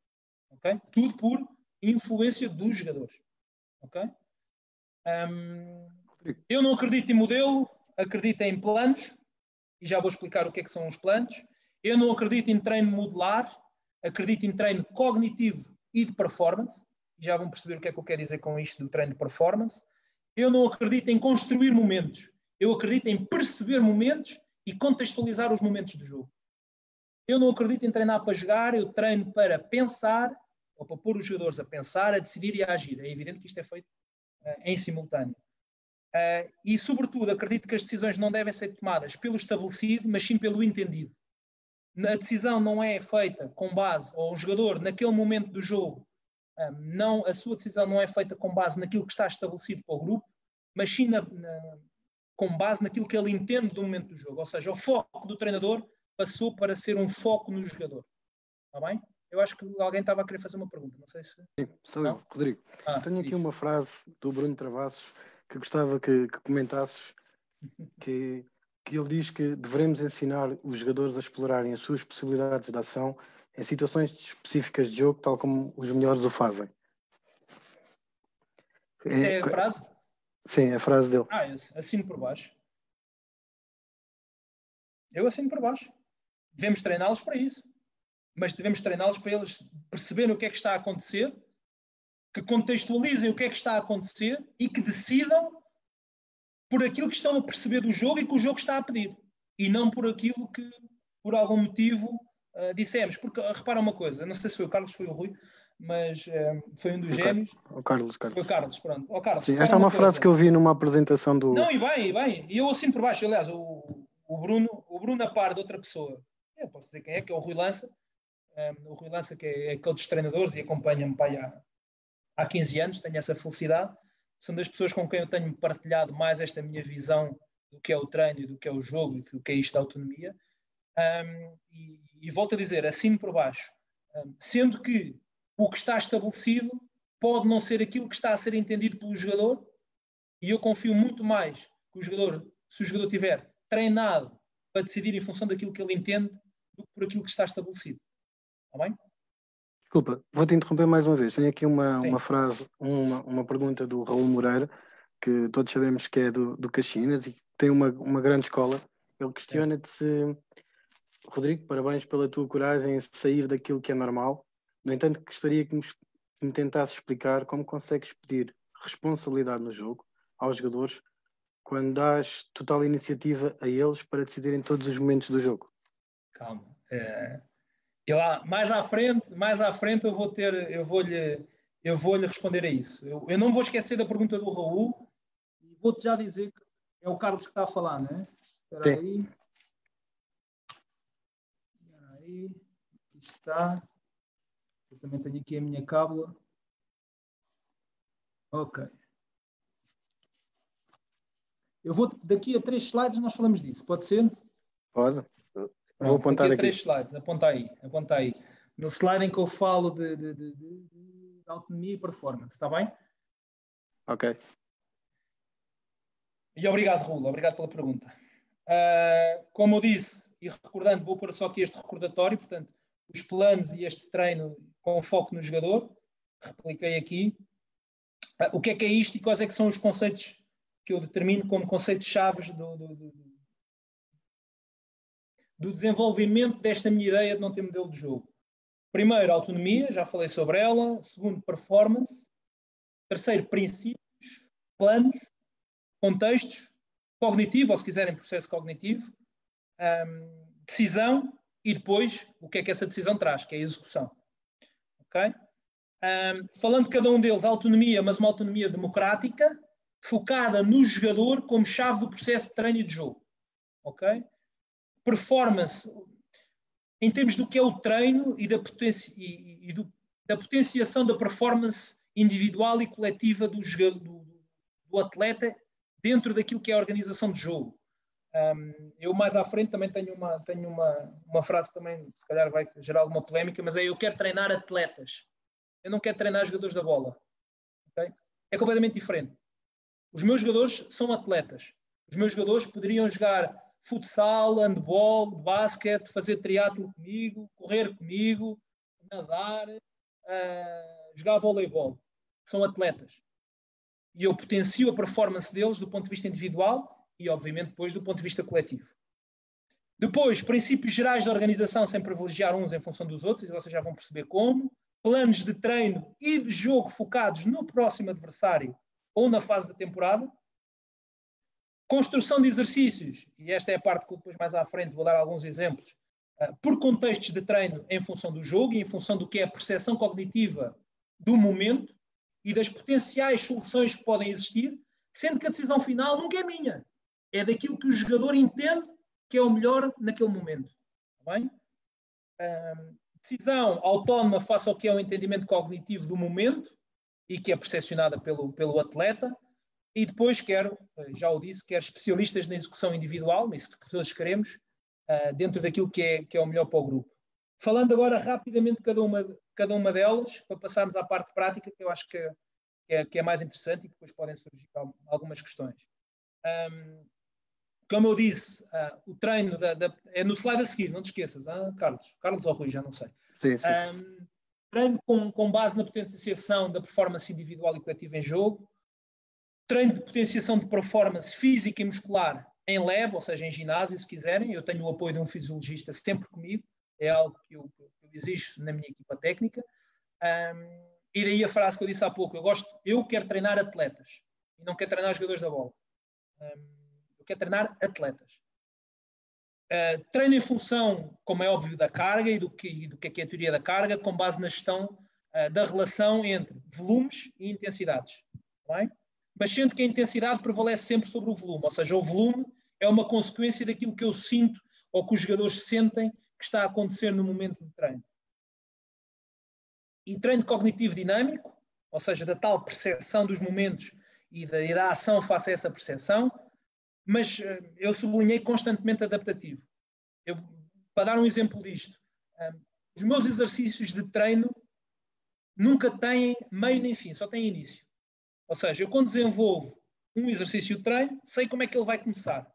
Okay? Tudo por influência dos jogadores. Okay? Eu não acredito em modelo, acredito em planos, e já vou explicar o que é que são os planos. Eu não acredito em treino modular, acredito em treino cognitivo e de performance, e já vão perceber o que é que eu quero dizer com isto do treino de performance. Eu não acredito em construir momentos, eu acredito em perceber momentos e contextualizar os momentos do jogo. Eu não acredito em treinar para jogar, eu treino para pensar, ou para pôr os jogadores a pensar, a decidir e a agir. É evidente que isto é feito em simultâneo. E, sobretudo, acredito que as decisões não devem ser tomadas pelo estabelecido, mas sim pelo entendido. A decisão não é feita com base, ou o jogador, naquele momento do jogo, a sua decisão não é feita com base naquilo que está estabelecido para o grupo, mas sim com base naquilo que ele entende do momento do jogo. Ou seja, o foco do treinador passou para ser um foco no jogador. Está bem? Eu acho que alguém estava a querer fazer uma pergunta. Não sei se... Sim, sou eu, Rodrigo. Tenho aqui uma frase do Bruno Travassos que gostava que comentasses, que ele diz que devemos ensinar os jogadores a explorarem as suas possibilidades de ação em situações específicas de jogo, tal como os melhores o fazem. Essa é a frase? Sim, é a frase dele. Eu assino por baixo. Eu assino por baixo. Devemos treiná-los para isso. Mas devemos treiná-los para eles perceberem o que é que está a acontecer, que contextualizem o que é que está a acontecer e que decidam por aquilo que estão a perceber do jogo e que o jogo está a pedir. E não por aquilo que, por algum motivo, dissemos. Porque, repara uma coisa, não sei se foi o Carlos, foi o Rui, mas foi um dos gêmeos. O Carlos. Foi o Carlos, pronto. O Carlos, sim, esta é uma frase que eu vi numa apresentação do... Não, e bem. E eu assino por baixo. Aliás, o Bruno a par de outra pessoa, eu posso dizer quem é, que é o Rui Lança. O Rui Lança, que é aquele dos treinadores e acompanha-me há 15 anos, tenho essa felicidade. São das pessoas com quem eu tenho partilhado mais esta minha visão do que é o treino e do que é o jogo e do que é isto da autonomia. E volto a dizer, assino por baixo. Sendo que o que está estabelecido pode não ser aquilo que está a ser entendido pelo jogador, e eu confio muito mais que o jogador, se o jogador tiver treinado para decidir em função daquilo que ele entende, do que por aquilo que está estabelecido. Está bem? Desculpa, vou-te interromper mais uma vez. Tenho aqui uma frase, uma pergunta do Raul Moreira, que todos sabemos que é do Caxinas e tem uma grande escola. Ele questiona-te se, Rodrigo, parabéns pela tua coragem em sair daquilo que é normal. No entanto, gostaria que me tentasses explicar como consegues pedir responsabilidade no jogo aos jogadores quando dás total iniciativa a eles para decidirem todos os momentos do jogo. Calma. Mais à frente eu vou-lhe responder a isso. Eu não vou esquecer da pergunta do Raul e vou-te já dizer que é o Carlos que está a falar, não é? Espera aí. Aqui está. Eu também tenho aqui a minha cábula. Ok. Eu vou, daqui a 3 slides nós falamos disso, pode ser? Pode. Pronto, vou apontar daqui a aqui. 3 slides, aponta aí. No slide em que eu falo de autonomia e performance, está bem? Ok. E obrigado, Rulo, obrigado pela pergunta. Como eu disse, e recordando, vou pôr só aqui este recordatório, portanto, os planos e este treino com foco no jogador, repliquei aqui. O que é isto e quais é que são os conceitos que eu determino como conceitos chaves do desenvolvimento desta minha ideia de não ter modelo de jogo. Primeiro, autonomia, já falei sobre ela. Segundo, performance. Terceiro, princípios, planos, contextos, cognitivo, ou se quiserem, processo cognitivo, decisão e depois o que é que essa decisão traz, que é a execução. Ok? Falando de cada um deles, autonomia, mas uma autonomia democrática, focada no jogador como chave do processo de treino e de jogo. Ok? Performance, em termos do que é o treino e da potenciação da performance individual e coletiva do atleta dentro daquilo que é a organização de jogo. Eu mais à frente também tenho uma frase que também se calhar vai gerar alguma polémica, mas eu quero treinar atletas. Eu não quero treinar jogadores da bola. Okay? É completamente diferente. Os meus jogadores são atletas. Os meus jogadores poderiam jogar futsal, handball, basquete, fazer triatlo comigo, correr comigo, nadar, jogar voleibol. São atletas. E eu potencio a performance deles do ponto de vista individual e, obviamente, depois do ponto de vista coletivo. Depois, princípios gerais da organização sem privilegiar uns em função dos outros, e vocês já vão perceber como. Planos de treino e de jogo focados no próximo adversário ou na fase da temporada. Construção de exercícios, e esta é a parte que depois mais à frente vou dar alguns exemplos, por contextos de treino em função do jogo e em função do que é a percepção cognitiva do momento e das potenciais soluções que podem existir, sendo que a decisão final nunca é minha. É daquilo que o jogador entende que é o melhor naquele momento. Está bem? Decisão autónoma face ao que é o entendimento cognitivo do momento e que é percepcionada pelo atleta. E depois quero especialistas na execução individual, isso que todos queremos, dentro daquilo que é o melhor para o grupo. Falando agora rapidamente de cada uma delas, para passarmos à parte prática, que eu acho que é mais interessante e que depois podem surgir algumas questões. Como eu disse, o treino é no slide a seguir, não te esqueças, Carlos ou Rui, já não sei. Sim, sim. Treino com base na potenciação da performance individual e coletiva em jogo. Treino de potenciação de performance física e muscular em lab, ou seja, em ginásio, se quiserem. Eu tenho o apoio de um fisiologista sempre comigo. É algo que eu exijo na minha equipa técnica. E daí a frase que eu disse há pouco. Eu quero treinar atletas. E não quero treinar jogadores da bola. Eu quero treinar atletas. Treino em função, como é óbvio, da carga e do que é a teoria da carga, com base na gestão da relação entre volumes e intensidades. Não é? Mas sendo que a intensidade prevalece sempre sobre o volume, ou seja, o volume é uma consequência daquilo que eu sinto ou que os jogadores sentem que está a acontecer no momento de treino. E treino cognitivo dinâmico, ou seja, da tal percepção dos momentos e da ação face a essa percepção, mas eu sublinhei constantemente adaptativo. Para dar um exemplo disto, os meus exercícios de treino nunca têm meio nem fim, só têm início. Ou seja, eu quando desenvolvo um exercício de treino, sei como é que ele vai começar.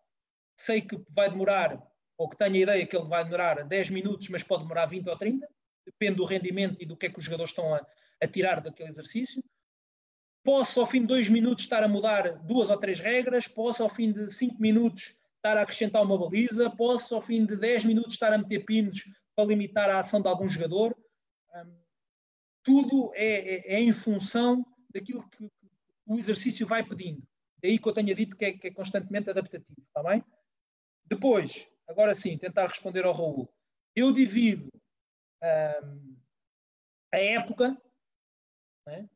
Sei que vai demorar, ou que tenho a ideia que ele vai demorar 10 minutos, mas pode demorar 20 ou 30, depende do rendimento e do que é que os jogadores estão a tirar daquele exercício. Posso, ao fim de 2 minutos, estar a mudar 2 ou 3 regras, posso, ao fim de 5 minutos, estar a acrescentar uma baliza, posso, ao fim de 10 minutos, estar a meter pinos para limitar a ação de algum jogador. Tudo é em função daquilo que o exercício vai pedindo. Daí que eu tenha dito que é constantemente adaptativo, está bem? Depois, agora sim, tentar responder ao Raul. Eu divido a época, né?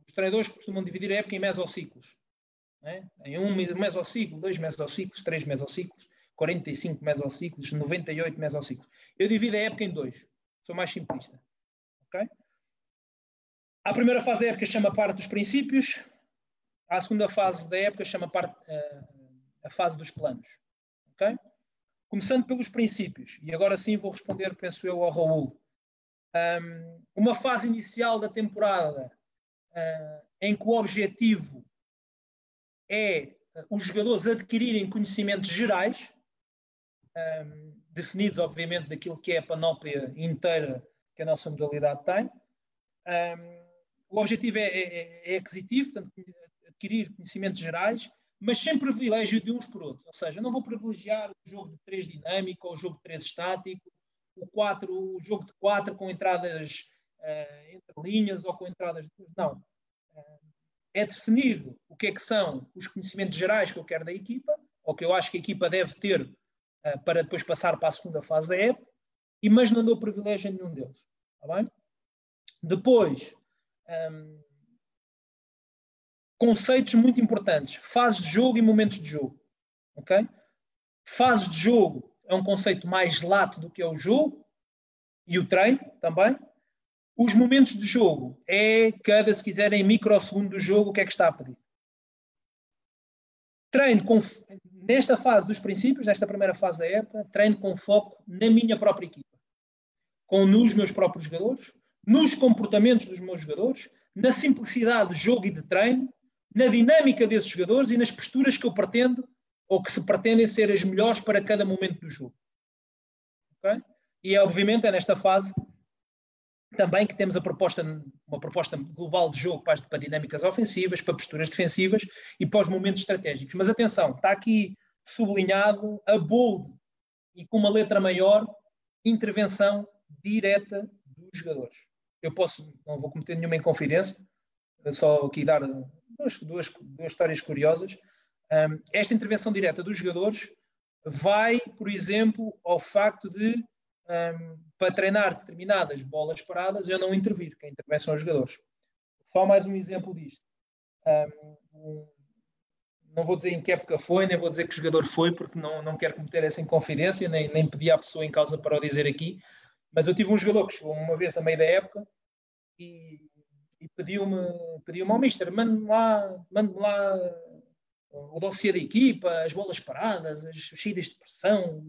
Os treinadores costumam dividir a época em mesociclos. Né? Em um mesociclo, 2 mesociclos, 3 mesociclos, 45 mesociclos, 98 mesociclos. Eu divido a época em 2. Sou mais simplista. Okay? A primeira fase da época chama parte dos princípios. A segunda fase da época chama parte a fase dos planos. Okay? Começando pelos princípios, e agora sim vou responder, penso eu, ao Raul. Uma fase inicial da temporada em que o objetivo é os jogadores adquirirem conhecimentos gerais, definidos, obviamente, daquilo que é a panóplia inteira que a nossa modalidade tem. O objetivo é aquisitivo, portanto, adquirir conhecimentos gerais, mas sem privilégio de uns por outros. Ou seja, eu não vou privilegiar o jogo de 3 dinâmico ou o jogo de 3 estático, o jogo de 4 com entradas entre linhas ou com entradas de... Não. É definir o que é que são os conhecimentos gerais que eu quero da equipa, ou que eu acho que a equipa deve ter para depois passar para a segunda fase da época, mas não dou privilégio a nenhum deles. Está bem? Depois, conceitos muito importantes. Fases de jogo e momentos de jogo. Okay? Fases de jogo é um conceito mais lato do que é o jogo e o treino também. Os momentos de jogo é cada, se quiserem, microsegundo do jogo, o que é que está a pedir. Treino nesta fase dos princípios, nesta primeira fase da época, treino com foco na minha própria equipa. Nos meus próprios jogadores, nos comportamentos dos meus jogadores, na simplicidade de jogo e de treino, na dinâmica desses jogadores e nas posturas que eu pretendo ou que se pretendem ser as melhores para cada momento do jogo. Okay? E obviamente é nesta fase também que temos uma proposta global de jogo para dinâmicas ofensivas, para posturas defensivas e para os momentos estratégicos. Mas atenção, está aqui sublinhado a bold e com uma letra maior, intervenção direta dos jogadores. Eu não vou cometer nenhuma inconfidência, só aqui dar duas histórias curiosas. Esta intervenção direta dos jogadores vai, por exemplo, ao facto de para treinar determinadas bolas paradas eu não intervir, quem intervém são os jogadores. Só mais um exemplo disto. Não vou dizer em que época foi, nem vou dizer que jogador foi, porque não quero cometer essa inconfidência, nem pedi à pessoa em causa para o dizer aqui, mas eu tive um jogador que chegou uma vez a meio da época e pediu-me ao mister, mande-me lá o dossiê da equipa, as bolas paradas, as saídas de pressão,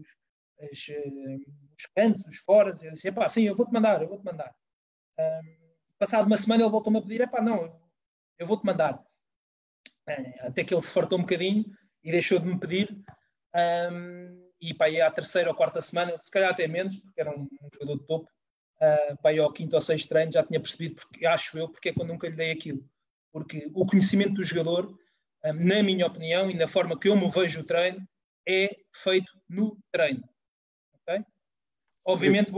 os cantos, os foras. Eu disse, sim, eu vou-te mandar. Passado uma semana ele voltou-me a pedir, não, eu vou-te mandar. Até que ele se fartou um bocadinho e deixou de me pedir. E à terceira ou quarta semana, se calhar até menos, porque era um jogador de topo, ao quinto ou sexto treino já tinha percebido, porque é que eu nunca lhe dei aquilo. Porque o conhecimento do jogador, na minha opinião e na forma que eu me vejo o treino, é feito no treino. Okay? Obviamente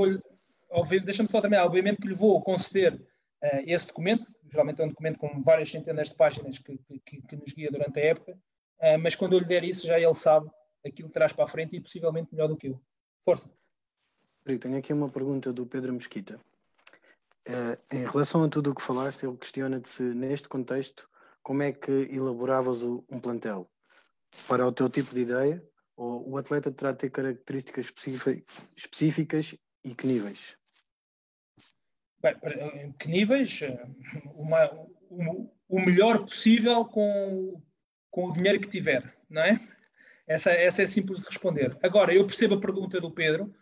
deixa-me só terminar, obviamente que lhe vou conceder esse documento, geralmente é um documento com várias centenas de páginas que nos guia durante a época, mas quando eu lhe der isso já ele sabe aquilo que traz para a frente e possivelmente melhor do que eu. Força. Tenho aqui uma pergunta do Pedro Mesquita. Em relação a tudo o que falaste, ele questiona-te se neste contexto como é que elaboravas um plantel para o teu tipo de ideia, ou o atleta terá de ter características específicas e que níveis? Bem, que níveis? O melhor possível com o dinheiro que tiver, não é? Essa é simples de responder. Agora, eu percebo a pergunta do Pedro.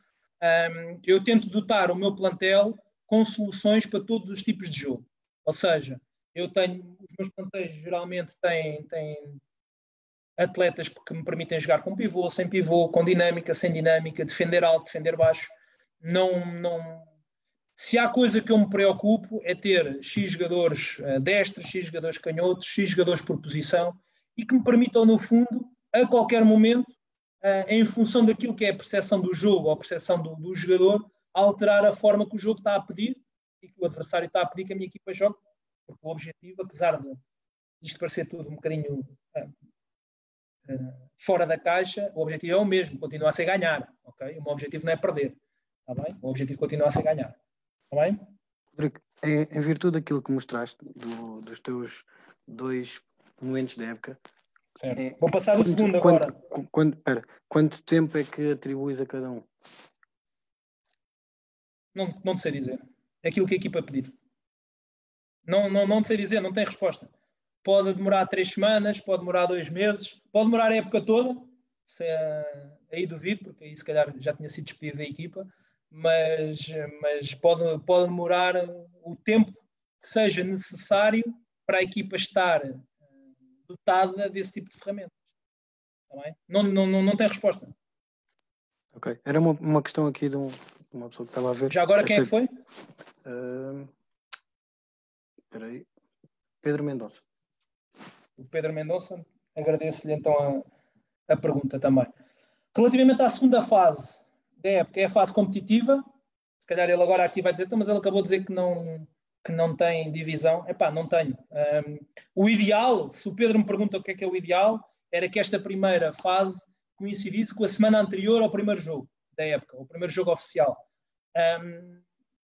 Eu tento dotar o meu plantel com soluções para todos os tipos de jogo. Ou seja, os meus plantéis geralmente têm atletas que me permitem jogar com pivô, sem pivô, com dinâmica, sem dinâmica, defender alto, defender baixo. Se há coisa que eu me preocupo é ter X jogadores destros, X jogadores canhotos, X jogadores por posição e que me permitam, no fundo, a qualquer momento, em função daquilo que é a percepção do jogo ou a percepção do jogador, alterar a forma que o jogo está a pedir e que o adversário está a pedir que a minha equipa jogue. Porque o objetivo, apesar de isto parecer tudo um bocadinho fora da caixa, o objetivo é o mesmo, continua a ser ganhar. Okay? O meu objetivo não é perder. Tá bem? O objetivo continua a ser ganhar. Tá bem? Rodrigo, em virtude daquilo que mostraste, dos teus 2 momentos da época, vou passar o segundo agora. Quanto tempo é que atribuis a cada um? Não te sei dizer. É aquilo que a equipa pedir. Não te sei dizer, não tem resposta. pode demorar 3 semanas, pode demorar 2 meses, pode demorar a época toda, aí duvido, porque aí se calhar já tinha sido despedido da equipa, mas pode demorar o tempo que seja necessário para a equipa estar dotada desse tipo de ferramentas. Está bem? Não tem resposta. Ok. Era uma questão aqui de uma pessoa que estava a ver. Já agora quem é que foi? Espera aí. Pedro Mendonça. O Pedro Mendonça, agradeço-lhe então a pergunta também. Relativamente à segunda fase da época, é a fase competitiva. Se calhar ele agora aqui vai dizer, mas ele acabou de dizer que não tem divisão. Epá, não tenho. O ideal, se o Pedro me pergunta o que é o ideal, era que esta primeira fase coincidisse com a semana anterior ao primeiro jogo da época, o primeiro jogo oficial.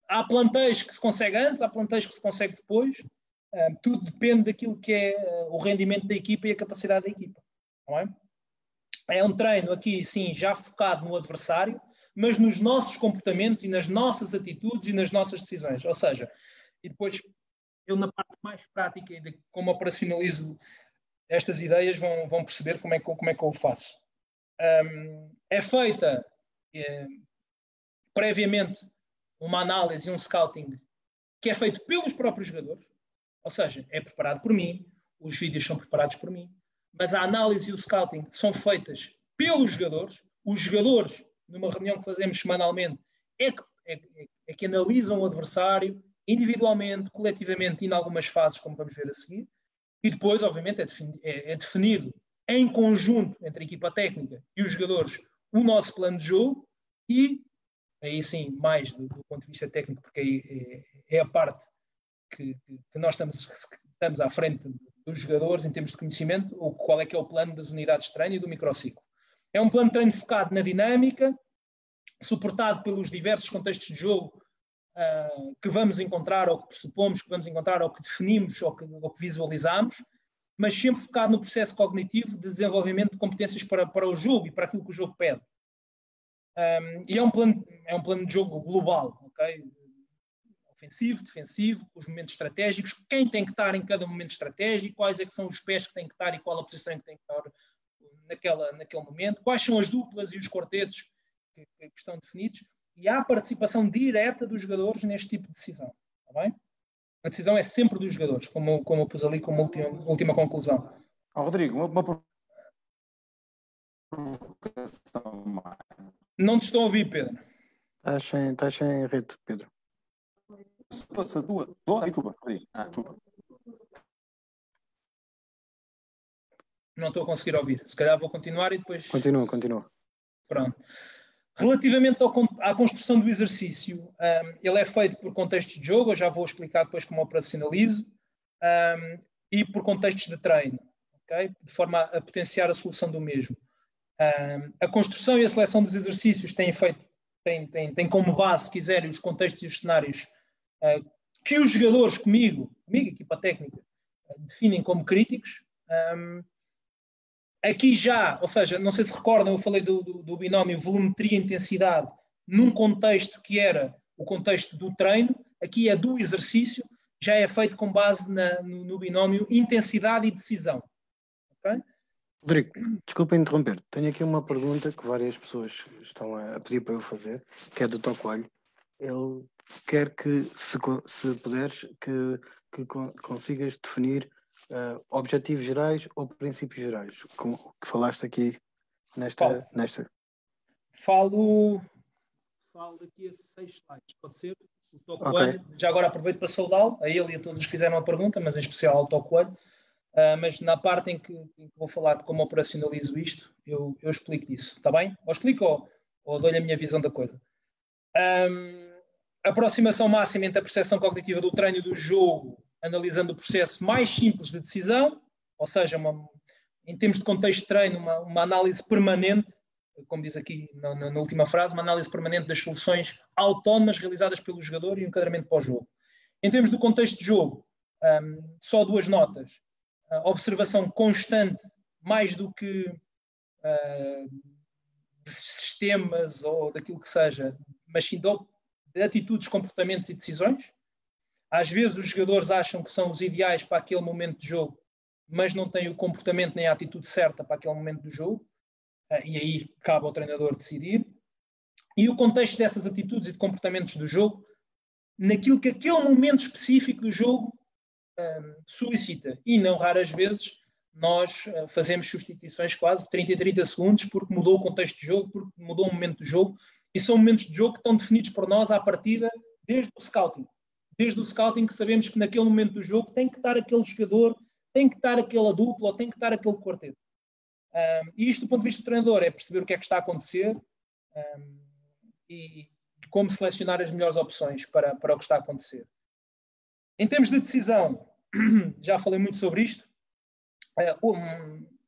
Há plantéis que se consegue antes, há plantéis que se consegue depois. Tudo depende daquilo que é o rendimento da equipa e a capacidade da equipa. Não é? É um treino aqui, sim, já focado no adversário, mas nos nossos comportamentos e nas nossas atitudes e nas nossas decisões. Ou seja, e depois eu na parte mais prática e de como operacionalizo estas ideias vão perceber como é que eu o faço. É feita previamente uma análise e um scouting que é feito pelos próprios jogadores, ou seja, é preparado por mim, os vídeos são preparados por mim, mas a análise e o scouting são feitas pelos jogadores. Os jogadores, numa reunião que fazemos semanalmente, é que analisam o adversário individualmente, coletivamente e em algumas fases, como vamos ver a seguir. E depois, obviamente, é definido em conjunto entre a equipa técnica e os jogadores o nosso plano de jogo e, aí sim, mais do ponto de vista técnico, porque aí é a parte que nós estamos à frente dos jogadores em termos de conhecimento, ou qual é que é o plano das unidades de treino e do microciclo. É um plano de treino focado na dinâmica, suportado pelos diversos contextos de jogo que vamos encontrar, ou que pressupomos que vamos encontrar, ou que definimos, ou que visualizamos, mas sempre focado no processo cognitivo de desenvolvimento de competências para o jogo e para aquilo que o jogo pede. E é um plano de jogo global, ok? Ofensivo, defensivo, com os momentos estratégicos, quem tem que estar em cada momento estratégico, quais é que são os pés que têm que estar e qual a posição que tem que estar naquele momento, quais são as duplas e os quartetos que estão definidos, e há a participação direta dos jogadores neste tipo de decisão. Está bem? A decisão é sempre dos jogadores, como eu pus ali como última conclusão. Rodrigo, uma provocação. Não te estou a ouvir, Pedro. Estás sem rede, Pedro. Desculpa. Não estou a conseguir ouvir. Se calhar vou continuar e depois... Continua. Pronto. Relativamente à construção do exercício, ele é feito por contextos de jogo, eu já vou explicar depois como operacionalizo, e por contextos de treino, okay? De forma a potenciar a solução do mesmo. A construção e a seleção dos exercícios tem como base, se quiserem, os contextos e os cenários que os jogadores comigo, equipa técnica, definem como críticos. Aqui já, ou seja, não sei se recordam, eu falei do binómio volumetria-intensidade num contexto que era o contexto do treino, aqui é do exercício, já é feito com base no binómio intensidade e decisão. Okay? Rodrigo, desculpa interromper, tenho aqui uma pergunta que várias pessoas estão a pedir para eu fazer, que é do Tó Coelho. Ele quer que, se puderes, que consigas definir objetivos gerais ou princípios gerais, como que falaste aqui nesta. Falo daqui a 6 slides, pode ser? O Tó Coelho, já agora aproveito para saudá-lo, a ele e a todos os que fizeram a pergunta, mas em especial ao Tó Coelho. Mas na parte em que vou falar de como operacionalizo isto, eu explico isso, está bem? Ou explico ou dou-lhe a minha visão da coisa. Aproximação máxima entre a percepção cognitiva do treino e do jogo, analisando o processo mais simples de decisão, ou seja, em termos de contexto de treino, uma análise permanente, como diz aqui na última frase, uma análise permanente das soluções autónomas realizadas pelo jogador e um enquadramento para o jogo. Em termos do contexto de jogo, só 2 notas. Observação constante, mais do que de sistemas ou daquilo que seja, mas sim de atitudes, comportamentos e decisões. Às vezes os jogadores acham que são os ideais para aquele momento de jogo mas não tem o comportamento nem a atitude certa para aquele momento do jogo, e aí cabe ao treinador decidir. E o contexto dessas atitudes e de comportamentos do jogo, naquilo que aquele momento específico do jogo solicita. E não raras vezes nós fazemos substituições quase 30 e 30 segundos porque mudou o contexto do jogo, porque mudou o momento do jogo, e são momentos de jogo que estão definidos por nós à partida desde o scouting. Desde o scouting que sabemos que naquele momento do jogo tem que estar aquele jogador, tem que estar aquela dupla, ou tem que estar aquele quarteto. E isto do ponto de vista do treinador é perceber o que é que está a acontecer e como selecionar as melhores opções para o que está a acontecer. Em termos de decisão, já falei muito sobre isto.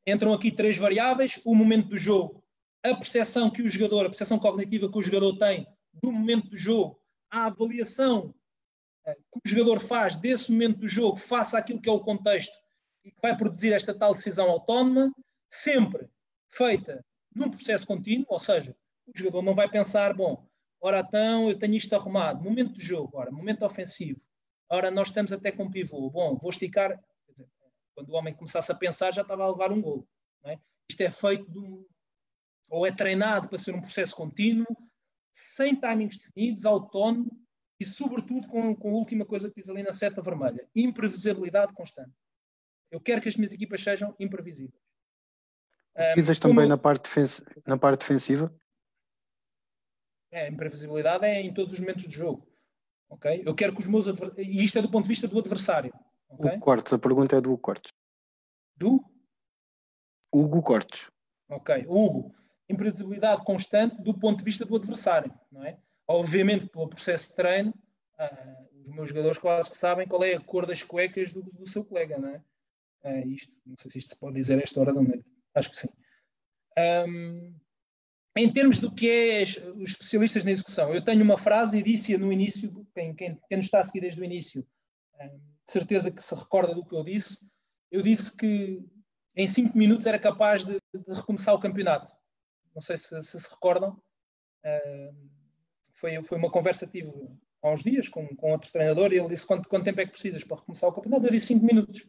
Entram aqui 3 variáveis: o momento do jogo, a percepção cognitiva que o jogador tem do momento do jogo, a avaliação que o jogador faz desse momento do jogo face àquilo que é o contexto e que vai produzir esta tal decisão autónoma, sempre feita num processo contínuo, ou seja, o jogador não vai pensar, bom, ora então eu tenho isto arrumado, momento do jogo, ora, momento ofensivo, ora nós estamos até com pivô, bom, vou esticar. Quer dizer, quando o homem começasse a pensar já estava a levar um golo. Não é? Isto é feito ou é treinado para ser um processo contínuo, sem timings definidos, autónomo e sobretudo com a última coisa que diz ali na seta vermelha: imprevisibilidade constante. Eu quero que as minhas equipas sejam imprevisíveis. Pisas também na parte defensiva? A imprevisibilidade é em todos os momentos do jogo. Okay? Eu quero que os meus adversários... E isto é do ponto de vista do adversário. Okay? Hugo Cortes, a pergunta é do Hugo Cortes. Do? Hugo Cortes. Ok. Hugo, imprevisibilidade constante do ponto de vista do adversário. Não é? Obviamente, pelo processo de treino, os meus jogadores quase que sabem qual é a cor das cuecas do seu colega. Não é? Não sei se isto se pode dizer a esta hora da noite. Acho que sim. Em termos do que é os especialistas na execução, eu tenho uma frase e disse-a no início, quem nos está a seguir desde o início, de certeza que se recorda do que eu disse. Eu disse que em 5 minutos era capaz de recomeçar o campeonato. Não sei se recordam. Foi uma conversa que tive há uns dias com outro treinador e ele disse: quanto tempo é que precisas para recomeçar o campeonato? Eu disse 5 minutos.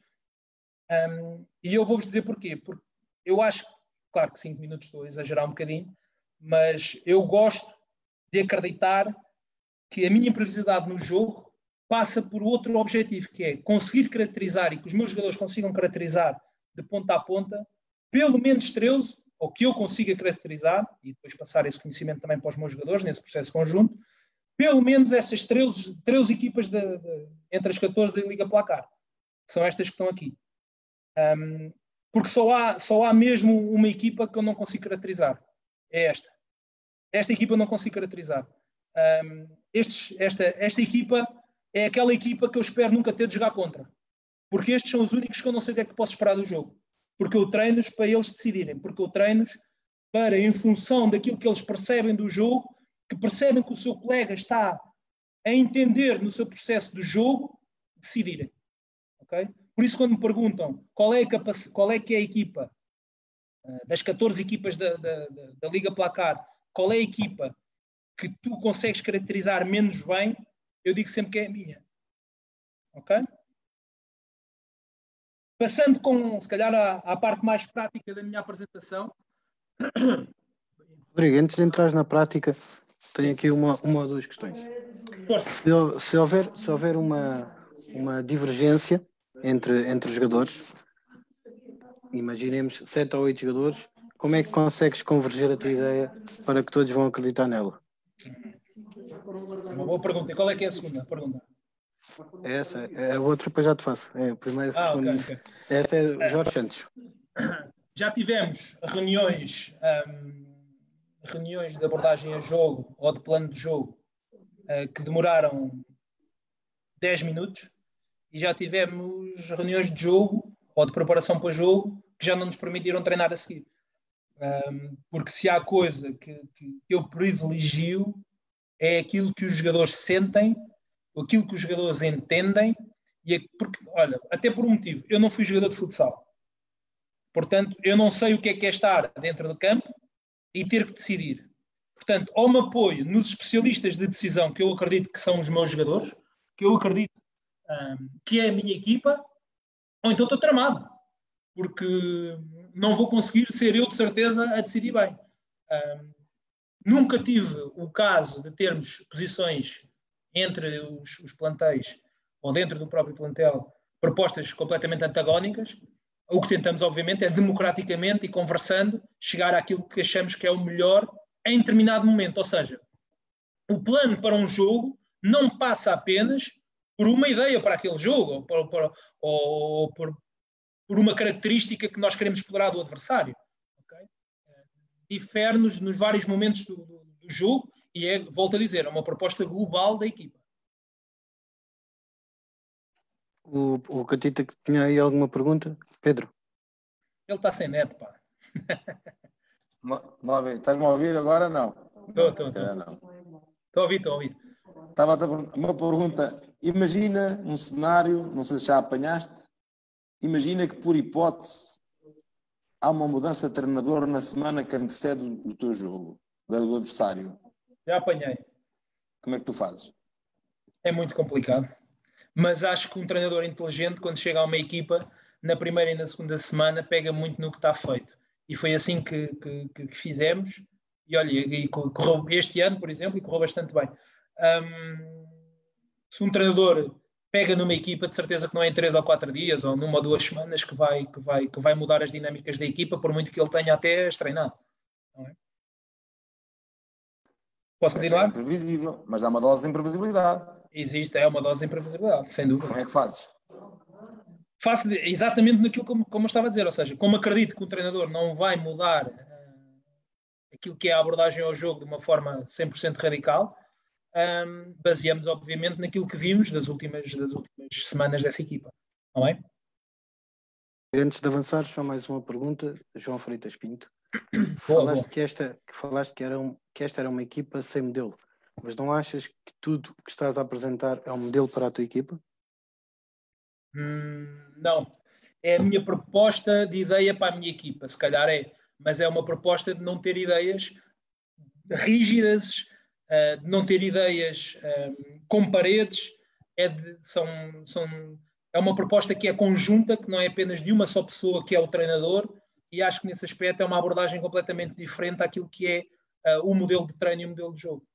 E eu vou-vos dizer porquê. Porque eu acho, claro que 5 minutos estou a exagerar um bocadinho, mas eu gosto de acreditar que a minha imprevisibilidade no jogo passa por outro objetivo, que é conseguir caracterizar e que os meus jogadores consigam caracterizar de ponta a ponta, pelo menos 13, ou que eu consiga caracterizar, e depois passar esse conhecimento também para os meus jogadores, nesse processo conjunto, pelo menos essas 13 equipas entre as 14 da Liga Placar, que são estas que estão aqui. Porque só há mesmo uma equipa que eu não consigo caracterizar. É esta. Esta equipa eu não consigo caracterizar. Esta equipa é aquela equipa que eu espero nunca ter de jogar contra. Porque estes são os únicos que eu não sei o que é que posso esperar do jogo. Porque eu treino-os para eles decidirem. Porque eu treino-os para, em função daquilo que eles percebem do jogo, que percebem que o seu colega está a entender no seu processo do jogo, decidirem. Okay? Por isso, quando me perguntam qual é que é a equipa das 14 equipas da Liga Placar, qual é a equipa que tu consegues caracterizar menos bem, eu digo sempre que é a minha. Ok? Passando se calhar à parte mais prática da minha apresentação. Rodrigo, antes de entrar na prática, tenho aqui uma ou duas questões. Se houver uma divergência entre os jogadores, imaginemos 7 ou 8 jogadores, como é que consegues converger a tua ideia para que todos vão acreditar nela? Uma boa pergunta. E qual é que é a segunda pergunta? Essa é a outra, depois já te faço. É a primeira respondi. Okay. Esta é Jorge Santos. Já tivemos reuniões de abordagem a jogo ou de plano de jogo que demoraram 10 minutos e já tivemos reuniões de jogo ou de preparação para jogo que já não nos permitiram treinar a seguir. Porque se há coisa que eu privilegio é aquilo que os jogadores sentem, aquilo que os jogadores entendem, porque, olha, até por um motivo, eu não fui jogador de futsal. Portanto, eu não sei o que é estar dentro do campo e ter que decidir. Portanto, ou me apoio nos especialistas de decisão que eu acredito que são os meus jogadores, que eu acredito que é a minha equipa, ou então estou tramado. porque não vou conseguir ser eu, de certeza, a decidir bem. Nunca tive o caso de termos posições entre os plantéis ou dentro do próprio plantel, propostas completamente antagónicas. O que tentamos, obviamente, é democraticamente e conversando chegar àquilo que achamos que é o melhor em determinado momento. Ou seja, o plano para um jogo não passa apenas por uma ideia para aquele jogo ou por uma característica que nós queremos explorar do adversário. Okay? Difere-nos nos vários momentos do jogo e é, volto a dizer, é uma proposta global da equipa. O Catita que tinha aí alguma pergunta? Pedro? Ele está sem net, pá. Estás-me a ouvir agora? Não. Estou a ouvir. Estava uma pergunta. Imagina um cenário, não sei se já apanhaste, imagina que por hipótese há uma mudança de treinador na semana que antecede o teu jogo, do adversário. Já apanhei. Como é que tu fazes? É muito complicado. Mas acho que um treinador inteligente, quando chega a uma equipa, na primeira e na segunda semana, pega muito no que está feito. E foi assim que fizemos. E olha, e correu este ano, por exemplo, e correu bastante bem. Se um treinador pega numa equipa, de certeza que não é em 3 ou 4 dias ou numa ou 2 semanas que vai mudar as dinâmicas da equipa, por muito que ele tenha até treinado. Não é? Posso continuar? É imprevisível, mas há uma dose de imprevisibilidade. Existe, é uma dose de imprevisibilidade, sem dúvida. Como é que fazes? Faço exatamente naquilo como eu estava a dizer, ou seja, como acredito que um treinador não vai mudar aquilo que é a abordagem ao jogo de uma forma 100% radical, baseamos obviamente naquilo que vimos das últimas semanas dessa equipa. Não é? Antes de avançar, só mais uma pergunta, João Freitas Pinto. Boa. Falaste que esta era uma equipa sem modelo, mas não achas que tudo o que estás a apresentar é um modelo para a tua equipa? Não. É a minha proposta de ideia para a minha equipa, se calhar é, mas é uma proposta de não ter ideias rígidas, de não ter ideias com paredes, é uma proposta que é conjunta, que não é apenas de uma só pessoa que é o treinador, e acho que nesse aspecto é uma abordagem completamente diferente àquilo que é o modelo de treino e o modelo de jogo.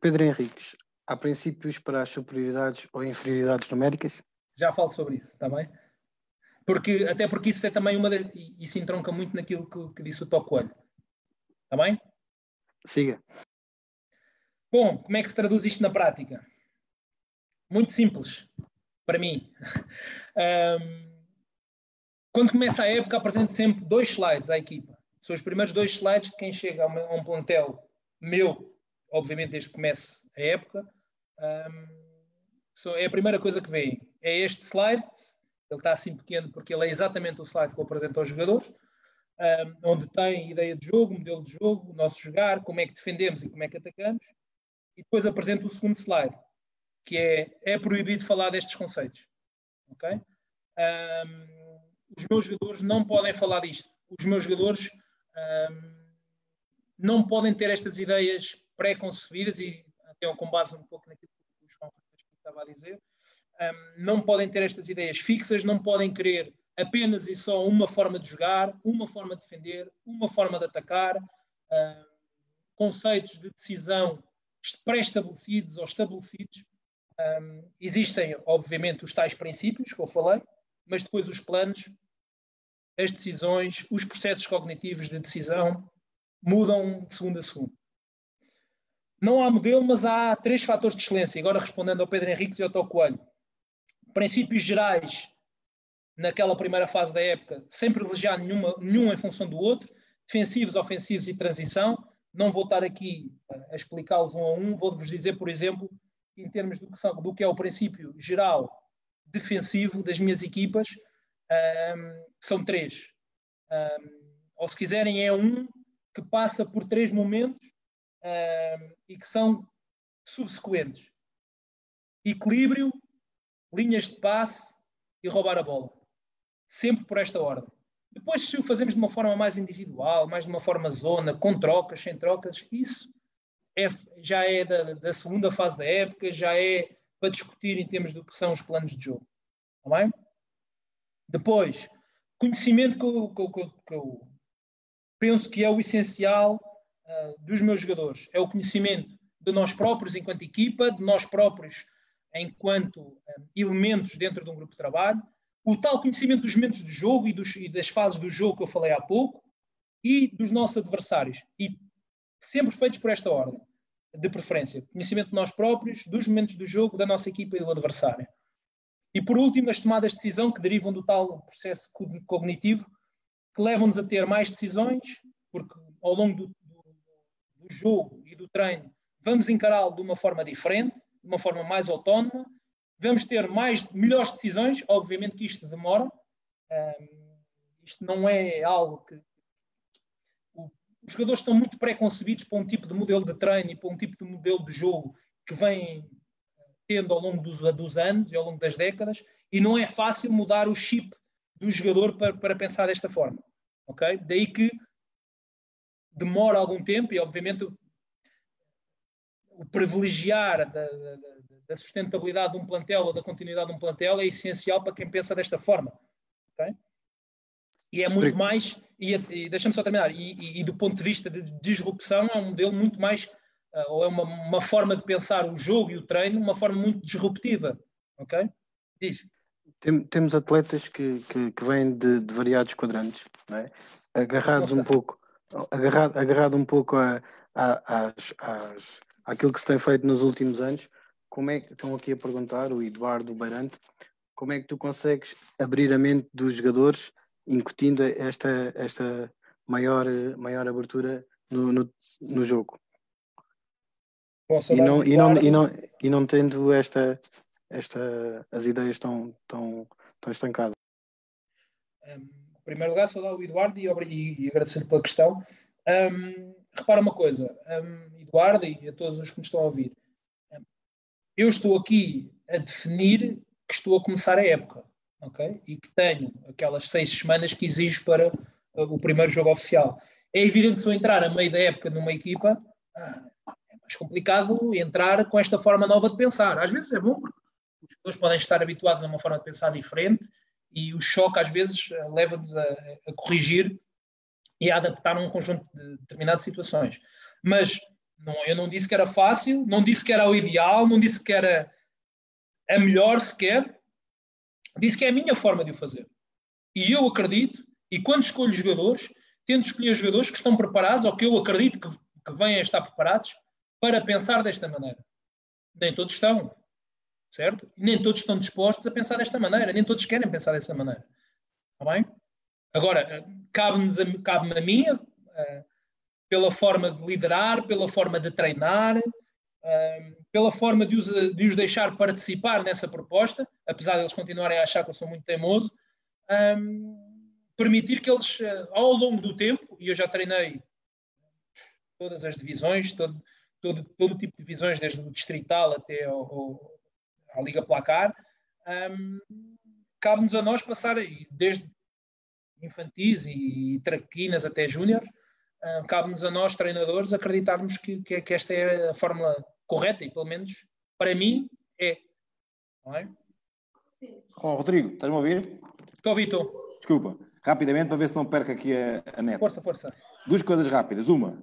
Pedro Henriques, há princípios para as superioridades ou inferioridades numéricas? Já falo sobre isso, está bem? Até porque isso é também isso entronca muito naquilo que disse o Tó Coelho. Está bem? Siga. Bom, como é que se traduz isto na prática? Muito simples, para mim. Quando começa a época, apresento sempre 2 slides à equipa. São os primeiros 2 slides de quem chega a um plantel meu, obviamente desde que comece a época. É a primeira coisa que vem. É este slide. Ele está assim pequeno porque ele é exatamente o slide que eu apresento aos jogadores, onde tem ideia de jogo, modelo de jogo, o nosso jogar, como é que defendemos e como é que atacamos. E depois apresento o segundo slide, que é proibido falar destes conceitos. Ok? Os meus jogadores não podem falar disto. Os meus jogadores não podem ter estas ideias pré-concebidas e até com base um pouco naquilo que o João estava a dizer. Não podem ter estas ideias fixas, não podem querer apenas e só uma forma de jogar, uma forma de defender, uma forma de atacar, conceitos de decisão pré-estabelecidos ou estabelecidos. Existem, obviamente, os tais princípios que eu falei, mas depois os planos, as decisões, os processos cognitivos de decisão mudam de segundo a segundo. Não há modelo, mas há 3 fatores de excelência. Agora respondendo ao Pedro Henriques e ao Tó Coelho. Princípios gerais naquela primeira fase da época, sem privilegiar nenhum em função do outro, defensivos, ofensivos e transição. Não vou estar aqui a explicá-los um a um, vou-vos dizer, por exemplo, em termos do que é o princípio geral defensivo das minhas equipas, são 3. Ou se quiserem, é um que passa por 3 momentos e que são subsequentes. Equilíbrio, linhas de passe e roubar a bola. Sempre por esta ordem. Depois, se o fazemos de uma forma mais individual, mais de uma forma zona, com trocas, sem trocas, isso já é da segunda fase da época, já é para discutir em termos do que são os planos de jogo. Está bem? Depois, conhecimento que eu penso que é o essencial dos meus jogadores. É o conhecimento de nós próprios enquanto equipa, de nós próprios enquanto elementos dentro de um grupo de trabalho, o tal conhecimento dos momentos de jogo e das fases do jogo que eu falei há pouco, e dos nossos adversários. E sempre feitos por esta ordem, de preferência. Conhecimento de nós próprios, dos momentos do jogo, da nossa equipa e do adversário. E por último, as tomadas de decisão que derivam do tal processo cognitivo que levam-nos a ter mais decisões, porque ao longo do jogo e do treino vamos encará-lo de uma forma diferente, de uma forma mais autónoma, vamos ter melhores decisões. Obviamente que isto demora, isto não é algo que... Os jogadores estão muito pré-concebidos para um tipo de modelo de treino e para um tipo de modelo de jogo que vem tendo ao longo dos anos e ao longo das décadas, e não é fácil mudar o chip do jogador para pensar desta forma. Okay? Daí que demora algum tempo e, obviamente, o privilegiar da sustentabilidade de um plantel ou da continuidade de um plantel é essencial para quem pensa desta forma. Okay? E é muito mais, e deixa-me só terminar, e do ponto de vista de disrupção é um modelo muito mais, ou é uma forma de pensar o jogo e o treino, uma forma muito disruptiva. Ok? Diz. Temos atletas que vêm de variados quadrantes, não é? Agarrado um pouco àquilo que se tem feito nos últimos anos. Como é que estão aqui a perguntar, o Eduardo Beirante, como é que tu consegues abrir a mente dos jogadores, incutindo esta maior abertura no jogo? E não tendo as ideias tão estancadas. Em primeiro lugar, saudar o Eduardo e agradecer-lhe pela questão. Repara uma coisa, Eduardo e a todos os que me estão a ouvir, eu estou aqui a definir que estou a começar a época, ok? E que tenho aquelas 6 semanas que exijo para o primeiro jogo oficial. É evidente que se eu entrar a meio da época numa equipa, é mais complicado entrar com esta forma nova de pensar. Às vezes é bom, porque os jogadores podem estar habituados a uma forma de pensar diferente e o choque às vezes leva-nos a corrigir e a adaptar um conjunto de determinadas situações. Mas eu não disse que era fácil, não disse que era o ideal, não disse que era a melhor sequer, disse que é a minha forma de o fazer. E eu acredito, e quando escolho jogadores, tento escolher jogadores que estão preparados, ou que eu acredito que venham a estar preparados para pensar desta maneira. Nem todos estão, certo? Nem todos estão dispostos a pensar desta maneira, nem todos querem pensar desta maneira. Está bem? Agora, cabe-me a mim, pela forma de liderar, pela forma de treinar, pela forma de os deixar participar nessa proposta, apesar de eles continuarem a achar que eu sou muito teimoso, permitir que eles, ao longo do tempo, e eu já treinei todas as divisões, todo tipo de divisões, desde o distrital até à Liga Placar, cabe-nos a nós passar, desde infantis e traquinas até júniores, cabe-nos a nós, treinadores, acreditarmos que esta é a fórmula correta e, pelo menos, para mim, é. Não é? Sim. Rodrigo, estás-me a ouvir? Estou a ouvir, estou. Desculpa, rapidamente, para ver se não perco aqui a net. Força. 2 coisas rápidas. Uma,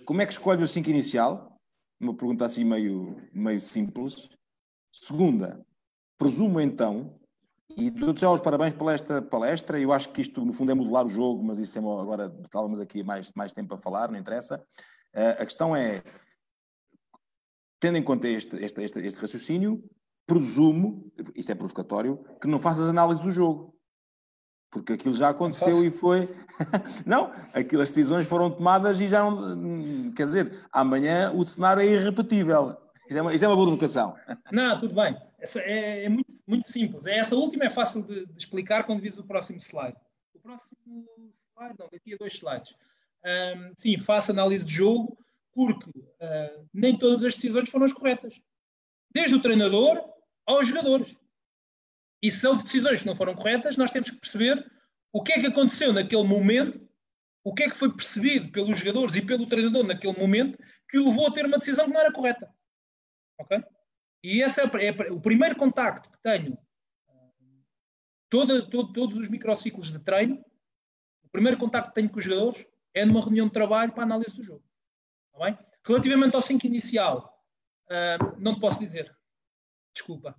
como é que escolhe o 5 inicial? Uma pergunta assim meio simples. Segunda, presumo então, e dou-te já os parabéns por esta palestra, eu acho que isto no fundo é modelar o jogo, mas isso é agora estávamos aqui mais tempo a falar, não interessa. A questão é, tendo em conta este raciocínio, presumo, isto é provocatório, que não faças análise do jogo. Porque aquilo já aconteceu e foi... Não, as decisões foram tomadas e já não... Quer dizer, amanhã o cenário é irrepetível. Isto é uma boa provocação. Não, tudo bem. É muito, muito simples. Essa última é fácil de explicar quando vis o próximo slide. O próximo slide, não, daqui a 2 slides. Sim, faço análise de jogo, porque nem todas as decisões foram as corretas. Desde o treinador aos jogadores. E se houve decisões que não foram corretas, nós temos que perceber o que é que aconteceu naquele momento, o que é que foi percebido pelos jogadores e pelo treinador naquele momento que o levou a ter uma decisão que não era correta. Ok? E esse é o primeiro contacto que tenho Todos os microciclos de treino, o primeiro contacto que tenho com os jogadores é numa reunião de trabalho para a análise do jogo. Está bem? Relativamente ao 5 inicial, não te posso dizer. Desculpa.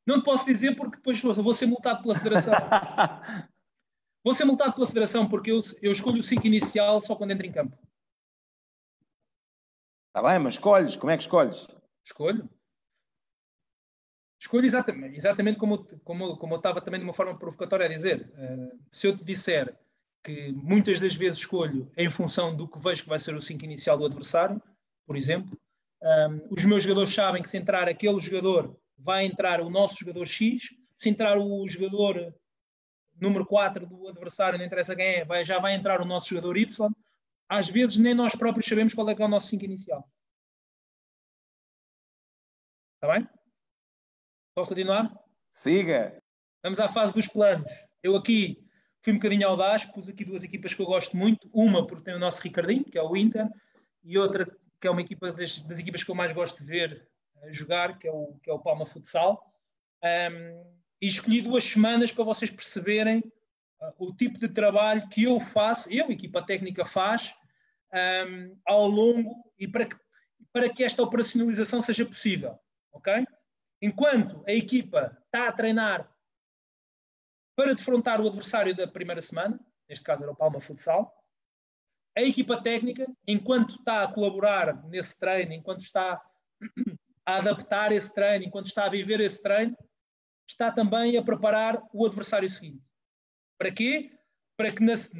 Não te posso dizer porque depois vou ser multado pela Federação. Vou ser multado pela Federação porque eu escolho o 5 inicial só quando entro em campo. Está bem, mas escolhes. Como é que escolhes? Escolho exatamente como eu estava também de uma forma provocatória a dizer. Se eu te disser que muitas das vezes escolho em função do que vejo que vai ser o 5 inicial do adversário, por exemplo, os meus jogadores sabem que se entrar aquele jogador, vai entrar o nosso jogador X, se entrar o jogador número 4 do adversário, não interessa quem é, já vai entrar o nosso jogador Y. Às vezes nem nós próprios sabemos qual é que é o nosso 5 inicial. Está bem? Posso continuar? Siga. Vamos à fase dos planos. Eu aqui fui um bocadinho audaz, pus aqui duas equipas que eu gosto muito. Uma porque tem o nosso Ricardinho, que é o Inter, e outra que é uma equipa das equipas que eu mais gosto de ver jogar, que é o Palma Futsal. E escolhi 2 semanas para vocês perceberem o tipo de trabalho que eu faço, a equipa técnica faz, ao longo e para que esta operacionalização seja possível. Ok? Enquanto a equipa está a treinar para defrontar o adversário da primeira semana, neste caso era o Palma Futsal, a equipa técnica, enquanto está a colaborar nesse treino, enquanto está a adaptar esse treino, enquanto está a viver esse treino, está também a preparar o adversário seguinte. Para quê? Para que neste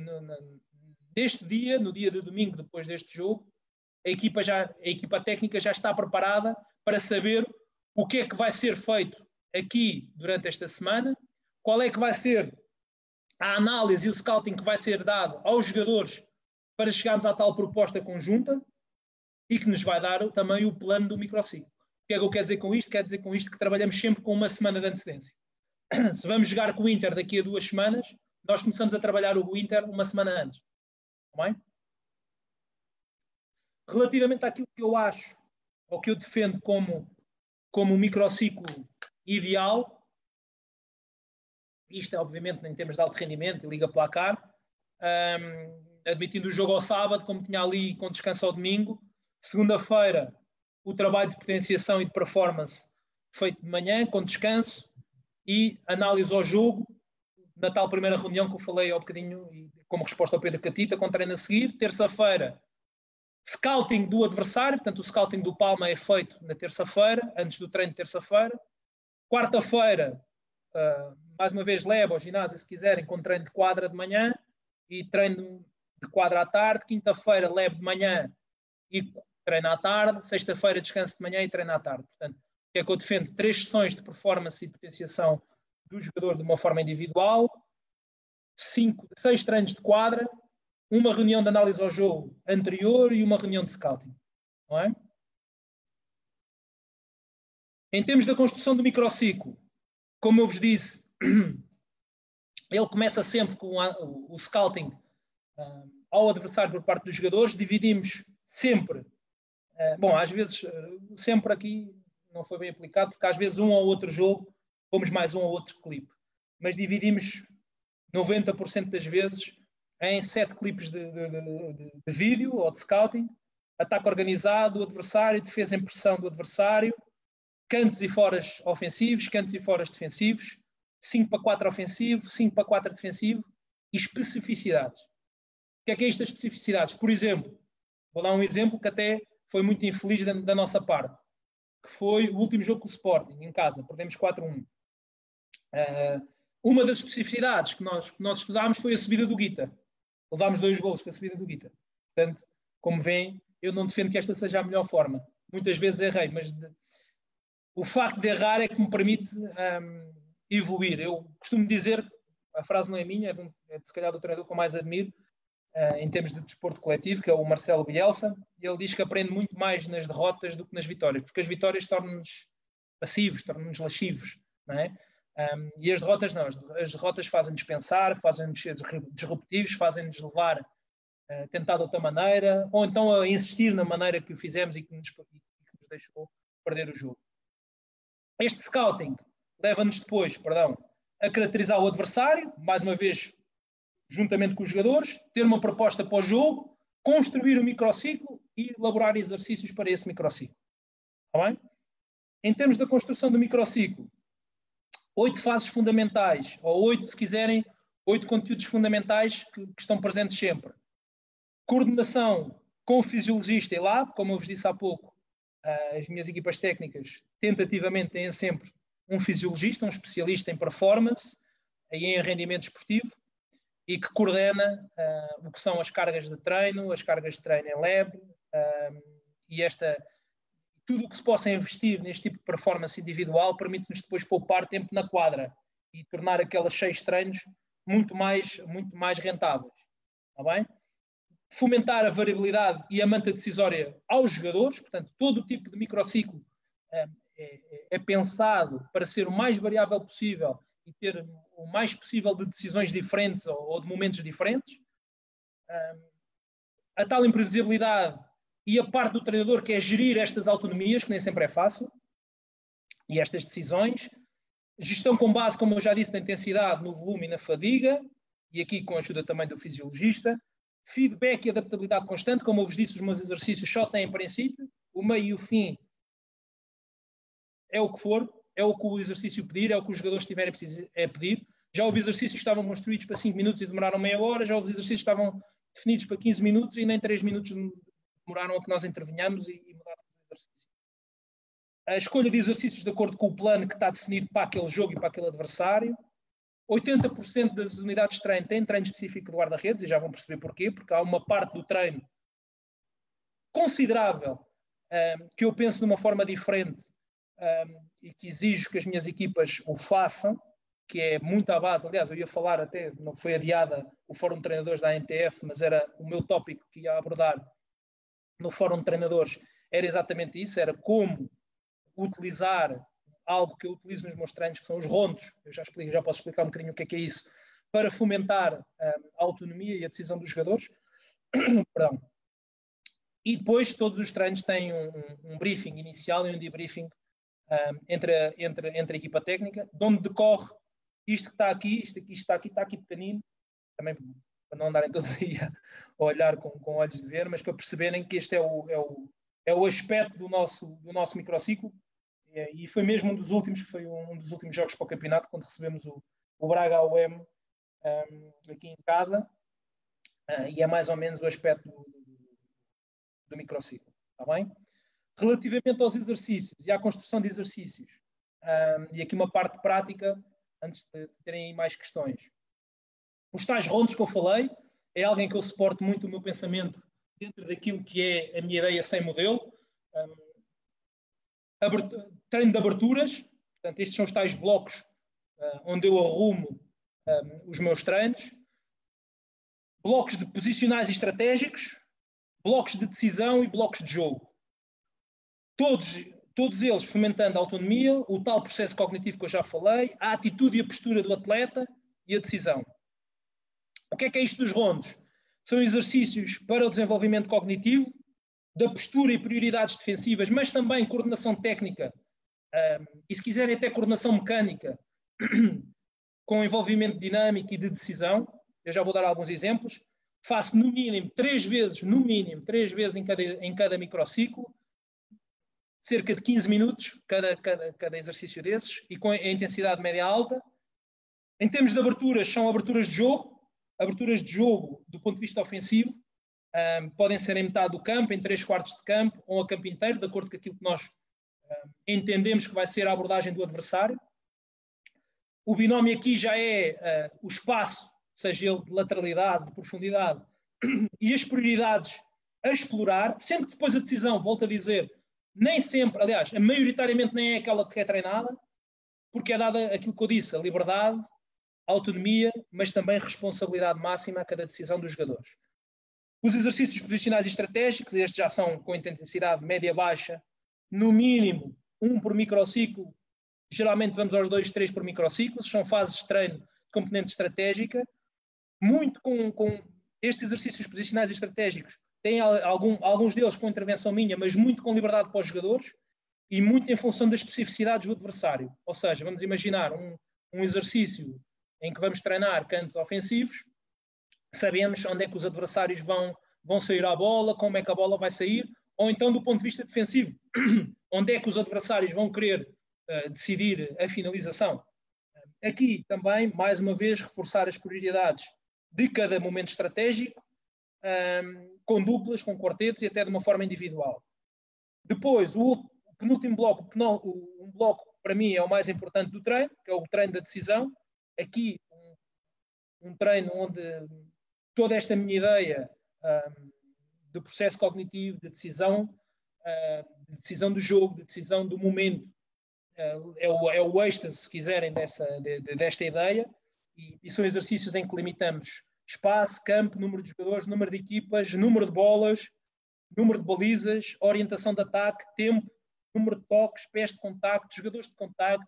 dia, no dia de domingo, depois deste jogo, a equipa técnica já está preparada para saber o que é que vai ser feito aqui durante esta semana, qual é que vai ser a análise e o scouting que vai ser dado aos jogadores para chegarmos à tal proposta conjunta e que nos vai dar também o plano do microciclo. O que é que eu quero dizer com isto? Quero dizer com isto que trabalhamos sempre com uma semana de antecedência. Se vamos jogar com o Inter daqui a 2 semanas, nós começamos a trabalhar o Inter uma semana antes. Está bem? Relativamente àquilo que eu acho, ou que eu defendo como um microciclo ideal, isto é obviamente em termos de alto rendimento e liga placar, admitindo o jogo ao sábado, como tinha ali com descanso ao domingo, segunda-feira o trabalho de potenciação e de performance feito de manhã, com descanso, e análise ao jogo, na tal primeira reunião que eu falei há um bocadinho, como resposta ao Pedro Catita, com treino a seguir. Terça-feira, scouting do adversário, portanto o scouting do Palma é feito na terça-feira, antes do treino de terça-feira. Quarta-feira, mais uma vez, leva ao ginásio, se quiserem, com treino de quadra de manhã e treino de quadra à tarde. Quinta-feira, leve de manhã e treino à tarde. Sexta-feira, descanso de manhã e treino à tarde. Portanto, o que é que eu defendo? 3 sessões de performance e de potenciação do jogador de uma forma individual, 6 treinos de quadra, uma reunião de análise ao jogo anterior e uma reunião de scouting. Não é? Em termos da construção do microciclo, como eu vos disse, ele começa sempre com o scouting ao adversário por parte dos jogadores. Dividimos sempre, às vezes, sempre aqui não foi bem aplicado, porque às vezes um ou outro jogo pomos mais um ou outro clipe, mas dividimos 90% das vezes em 7 clipes de vídeo ou de scouting, ataque organizado do adversário, defesa em pressão do adversário, cantos e foras ofensivos, cantos e foras defensivos, 5-4 ofensivo, 5-4 defensivo e especificidades. O que é isto das especificidades? Por exemplo, vou dar um exemplo que até foi muito infeliz da nossa parte, que foi o último jogo com o Sporting, em casa, perdemos 4-1. Uma das especificidades que nós estudámos foi a subida do Guita. Levámos 2 golos com a subida do Guita. Portanto, como veem, eu não defendo que esta seja a melhor forma. Muitas vezes errei, mas o facto de errar é que me permite evoluir. Eu costumo dizer, a frase não é minha, é de se calhar do treinador que eu mais admiro, em termos de desporto coletivo, que é o Marcelo Bielsa, e ele diz que aprende muito mais nas derrotas do que nas vitórias, porque as vitórias tornam-nos passivos, tornam-nos lascivos, não é? E as derrotas não, as derrotas fazem-nos pensar, fazem-nos ser disruptivos, fazem-nos levar a tentar de outra maneira, ou então a insistir na maneira que o fizemos e que nos deixou perder o jogo. Este scouting leva-nos depois, a caracterizar o adversário, mais uma vez, juntamente com os jogadores, ter uma proposta para o jogo, construir o microciclo e elaborar exercícios para esse microciclo. Está bem? Em termos da construção do microciclo, 8 fases fundamentais, ou 8, se quiserem, 8 conteúdos fundamentais que estão presentes sempre. Coordenação com o fisiologista e lab, como eu vos disse há pouco, as minhas equipas técnicas tentativamente têm sempre um fisiologista, um especialista em performance e em rendimento esportivo, e que coordena o que são as cargas de treino em lab, e tudo o que se possa investir neste tipo de performance individual permite-nos depois poupar tempo na quadra e tornar aquelas 6 treinos muito mais rentáveis. Está bem? Fomentar a variabilidade e a manta decisória aos jogadores, portanto, todo o tipo de microciclo é pensado para ser o mais variável possível e ter o mais possível de decisões diferentes ou de momentos diferentes. A tal imprevisibilidade e a parte do treinador, que é gerir estas autonomias, que nem sempre é fácil, e estas decisões. Gestão com base, como eu já disse, na intensidade, no volume e na fadiga, e aqui com a ajuda também do fisiologista. Feedback e adaptabilidade constante, como eu vos disse, os meus exercícios só têm princípio, o meio e o fim é o que for, é o que o exercício pedir, é o que os jogadores tiverem a pedir. Já houve exercícios que estavam construídos para 5 minutos e demoraram meia hora, já houve exercícios que estavam definidos para 15 minutos e nem 3 minutos demoraram a que nós intervenhamos e mudássemos o exercício. A escolha de exercícios de acordo com o plano que está definido para aquele jogo e para aquele adversário. 80% das unidades de treino têm treino específico de guarda-redes, e já vão perceber porquê, porque há uma parte do treino considerável que eu penso de uma forma diferente e que exijo que as minhas equipas o façam, que é muito à base. Aliás, eu ia falar até, não foi adiada o Fórum de Treinadores da ANTF, mas era o meu tópico que ia abordar no Fórum de Treinadores, era exatamente isso, era como utilizar algo que eu utilizo nos meus treinos, que são os rondos. Eu já posso explicar um bocadinho o que é isso, para fomentar a autonomia e a decisão dos jogadores. Perdão. E depois todos os treinos têm um briefing inicial e um debriefing entre a equipa técnica, de onde decorre isto que está aqui, isto está aqui pequenino, também para não andarem todos aí a olhar com olhos de ver, mas para perceberem que este é o aspecto do nosso microciclo. E foi mesmo um dos últimos jogos para o campeonato, quando recebemos o Braga AOM aqui em casa, e é mais ou menos o aspecto do microciclo. Está bem? Relativamente aos exercícios e à construção de exercícios, e aqui uma parte prática, antes de terem mais questões. Os tais rondos que eu falei, é alguém que eu suporto muito o meu pensamento dentro daquilo que é a minha ideia sem modelo. Treino de aberturas, portanto, estes são os tais blocos onde eu arrumo os meus treinos. Blocos de posicionais e estratégicos, blocos de decisão e blocos de jogo. Todos eles fomentando a autonomia, o tal processo cognitivo que eu já falei, a atitude e a postura do atleta e a decisão. O que é isto dos rondos? São exercícios para o desenvolvimento cognitivo, da postura e prioridades defensivas, mas também coordenação técnica, e se quiserem até coordenação mecânica, com envolvimento dinâmico e de decisão. Eu já vou dar alguns exemplos. Faço no mínimo 3 vezes em cada microciclo, cerca de 15 minutos cada exercício desses, e com a intensidade média alta. Em termos de aberturas, são aberturas de jogo do ponto de vista ofensivo. Podem ser em metade do campo, em 3/4 de campo ou a campo inteiro, de acordo com aquilo que nós entendemos que vai ser a abordagem do adversário. O binómio aqui já é o espaço, seja ele de lateralidade, de profundidade, e as prioridades a explorar, sendo que depois a decisão, volto a dizer, nem sempre, aliás, maioritariamente nem é aquela que é treinada, porque é dada aquilo que eu disse, a liberdade, a autonomia, mas também responsabilidade máxima a cada decisão dos jogadores. Os exercícios posicionais e estratégicos, estes já são com intensidade média-baixa, no mínimo 1 por microciclo. Geralmente vamos aos 2, 3 por microciclo. São fases de treino de componente estratégica. Muito com estes exercícios posicionais e estratégicos. Tem alguns deles com intervenção minha, mas muito com liberdade para os jogadores e muito em função das especificidades do adversário. Ou seja, vamos imaginar um exercício em que vamos treinar cantos ofensivos, sabemos onde é que os adversários vão sair à bola, como é que a bola vai sair, ou então do ponto de vista defensivo, onde é que os adversários vão querer decidir a finalização. Aqui também, mais uma vez, reforçar as prioridades de cada momento estratégico, com duplas, com quartetos e até de uma forma individual. Depois, o penúltimo bloco, um bloco para mim é o mais importante do treino, que é o treino da decisão. Aqui, um treino onde toda esta minha ideia de processo cognitivo, de decisão do jogo, de decisão do momento, é o êxtase, se quiserem, desta ideia, e são exercícios em que limitamos espaço, campo, número de jogadores, número de equipas, número de bolas, número de balizas, orientação de ataque, tempo, número de toques, pés de contacto, jogadores de contacto,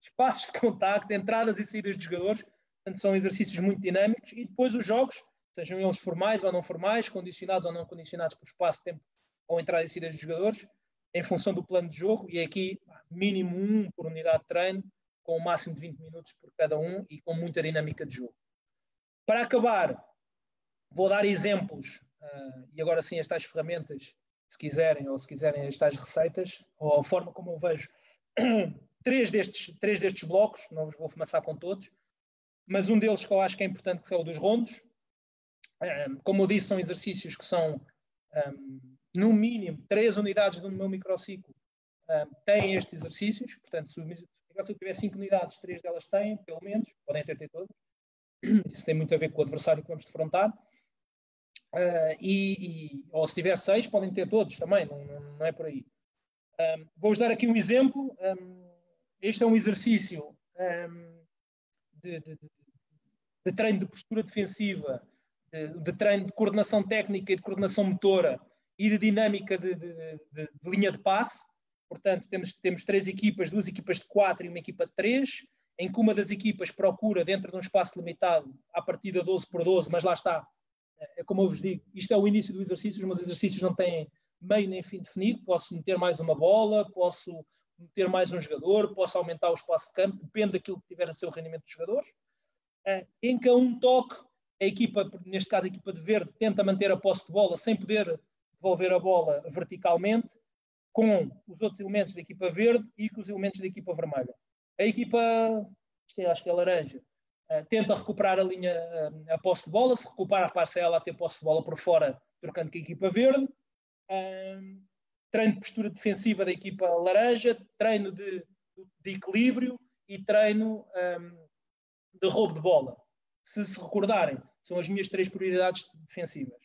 espaços de contacto, entradas e saídas de jogadores. Portanto, são exercícios muito dinâmicos. E depois os jogos, sejam eles formais ou não formais, condicionados ou não condicionados por espaço, tempo ou entrada e saídas de jogadores, em função do plano de jogo. E aqui, mínimo 1 por unidade de treino, com um máximo de 20 minutos por cada um e com muita dinâmica de jogo. Para acabar, vou dar exemplos, e agora sim as tais ferramentas, se quiserem as tais receitas, ou a forma como eu vejo três destes blocos, não vos vou começar com todos, mas um deles que eu acho que é importante, que é o dos rondos. Como eu disse, são exercícios que são, no mínimo, 3 unidades do meu microciclo têm estes exercícios. Portanto, se o microciclo tiver 5 unidades, 3 delas têm, pelo menos, podem ter todas. Isso tem muito a ver com o adversário que vamos defrontar. Ou se tiver 6, podem ter todos também, não é por aí. Vou-vos dar aqui um exemplo. Este é um exercício de treino de postura defensiva, de treino de coordenação técnica e de coordenação motora e de dinâmica de linha de passe. Portanto, temos 3 equipas, 2 equipas de 4 e uma equipa de 3, em que uma das equipas procura, dentro de um espaço limitado, à partida 12 por 12, mas lá está. É como eu vos digo, isto é o início do exercício, os meus exercícios não têm meio nem fim definido, posso meter mais uma bola, posso meter mais um jogador, posso aumentar o espaço de campo, depende daquilo que tiver a ser o rendimento dos jogadores. Em que a um toque, a equipa, neste caso a equipa de verde, tenta manter a posse de bola sem poder devolver a bola verticalmente, com os outros elementos da equipa verde e com os elementos da equipa vermelha. A equipa, acho que é laranja, tenta recuperar a posse de bola. Se recuperar, passa ela a ter posse de bola por fora, trocando com a equipa verde. Treino de postura defensiva da equipa laranja, treino de equilíbrio e treino de roubo de bola. Se recordarem, são as minhas 3 prioridades defensivas.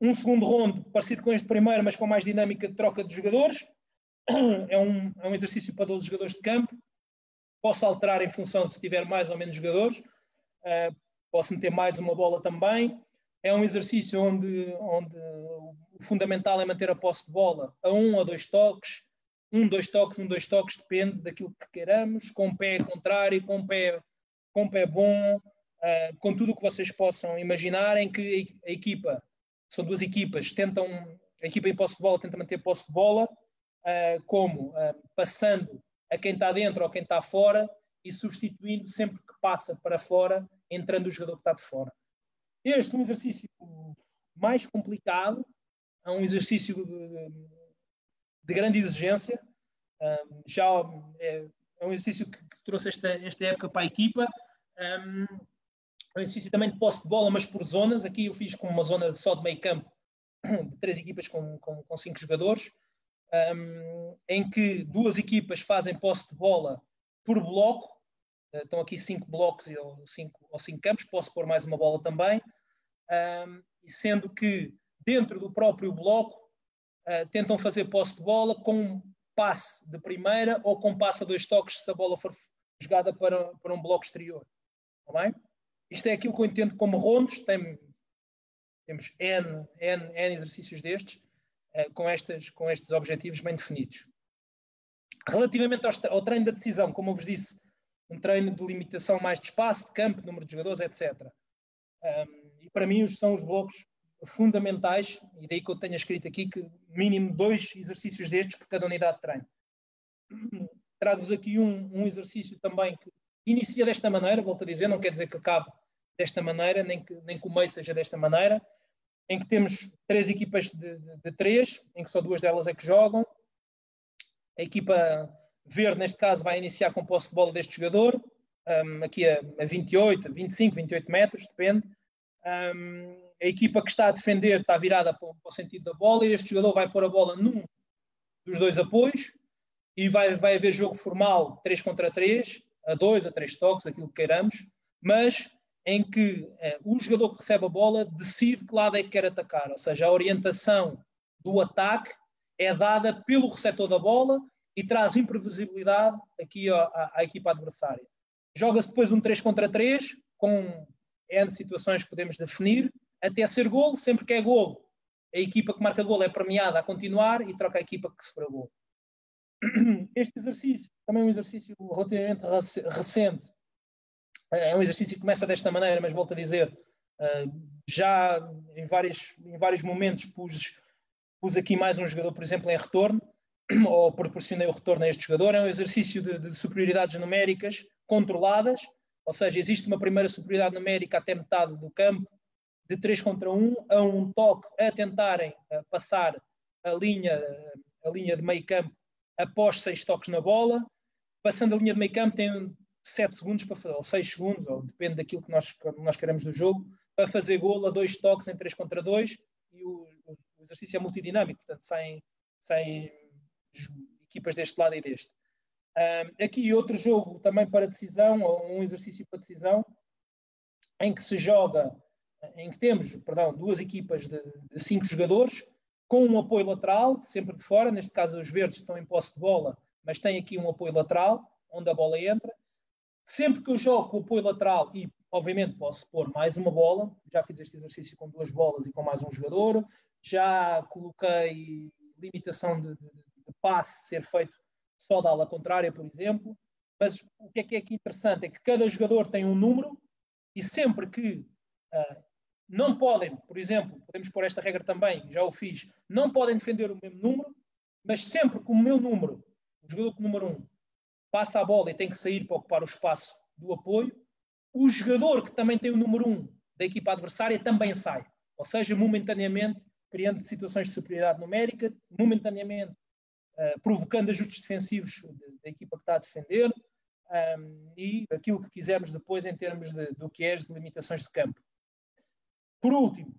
Um segundo rondo, parecido com este primeiro, mas com mais dinâmica de troca de jogadores. É um exercício para 12 jogadores de campo. Posso alterar em função de se tiver mais ou menos jogadores. Posso meter mais uma bola também. É um exercício onde o fundamental é manter a posse de bola a 1 ou 2 toques. 1, 2 toques, depende daquilo que queiramos. Com o pé contrário, com o pé bom, com tudo o que vocês possam imaginar, em que a equipa, são 2 equipas, a equipa em posse de bola tenta manter a posse de bola, passando a quem está dentro ou quem está fora e substituindo sempre que passa para fora, entrando o jogador que está de fora. Este é um exercício mais complicado, é um exercício de grande exigência, é um exercício que trouxe esta época para a equipa. É um exercício também de posse de bola, mas por zonas. Aqui eu fiz com uma zona só de meio campo, de 3 equipas com 5 jogadores, em que 2 equipas fazem posse de bola por bloco. Estão aqui 5 blocos ou 5 campos, posso pôr mais uma bola também, e sendo que dentro do próprio bloco tentam fazer posse de bola com passe de primeira ou com passe a 2 toques se a bola for jogada para um bloco exterior. Está bem? Isto é aquilo que eu entendo como rondos. Temos N exercícios destes, com estes objetivos bem definidos. Relativamente ao treino da decisão, como eu vos disse, um treino de limitação mais de espaço, de campo, número de jogadores, etc. E para mim são os blocos fundamentais, e daí que eu tenho escrito aqui que mínimo 2 exercícios destes por cada unidade de treino. Trago-vos aqui um exercício também que inicia desta maneira, volto a dizer, não quer dizer que acabe desta maneira, nem que o meio seja desta maneira, em que temos 3 equipas de 3, em que só 2 delas é que jogam. A equipa verde, neste caso, vai iniciar com posse de bola deste jogador, aqui a 28, 25, 28 metros, depende. A equipa que está a defender está virada para o sentido da bola e este jogador vai pôr a bola num dos 2 apoios e vai haver jogo formal 3 contra 3, a 2, a 3 toques, aquilo que queiramos, mas em que o jogador que recebe a bola decide que lado é que quer atacar, ou seja, a orientação do ataque é dada pelo receptor da bola e traz imprevisibilidade aqui à equipa adversária. Joga-se depois um 3 contra 3, com N situações que podemos definir, até ser golo. Sempre que é golo, a equipa que marca golo é premiada a continuar e troca a equipa que sofreu golo. Este exercício, também é um exercício relativamente recente, é um exercício que começa desta maneira, mas volto a dizer, já em vários momentos pus aqui mais um jogador, por exemplo, em retorno, ou proporcionei o retorno a este jogador. É um exercício de superioridades numéricas controladas, ou seja, existe uma primeira superioridade numérica até metade do campo, de 3 contra 1, a um toque, a tentarem passar a linha de meio campo após 6 toques na bola. Passando a linha de meio campo tem 7 segundos para fazer, ou 6 segundos, ou depende daquilo que nós queremos do jogo, para fazer golo a 2 toques em 3 contra 2, e o exercício é multidinâmico, portanto saem equipas deste lado e deste. Aqui outro jogo também para decisão, ou um exercício para decisão, em que temos, 2 equipas de 5 jogadores, com um apoio lateral, sempre de fora. Neste caso os verdes estão em posse de bola, mas tem aqui um apoio lateral, onde a bola entra. Sempre que eu jogo com o apoio lateral, e obviamente posso pôr mais uma bola, já fiz este exercício com 2 bolas e com mais um jogador, já coloquei limitação de passe ser feito só da ala contrária, por exemplo, mas o que é aqui interessante é que cada jogador tem um número e sempre que não podem, por exemplo, podemos pôr esta regra também, já o fiz, não podem defender o mesmo número, mas sempre que o meu número, o jogador com o número 1, passa a bola e tem que sair para ocupar o espaço do apoio, o jogador que também tem o número 1 da equipa adversária também sai, ou seja, momentaneamente criando situações de superioridade numérica, momentaneamente provocando ajustes defensivos da equipa que está a defender, e aquilo que quisermos depois em termos do que é as delimitações de campo. Por último,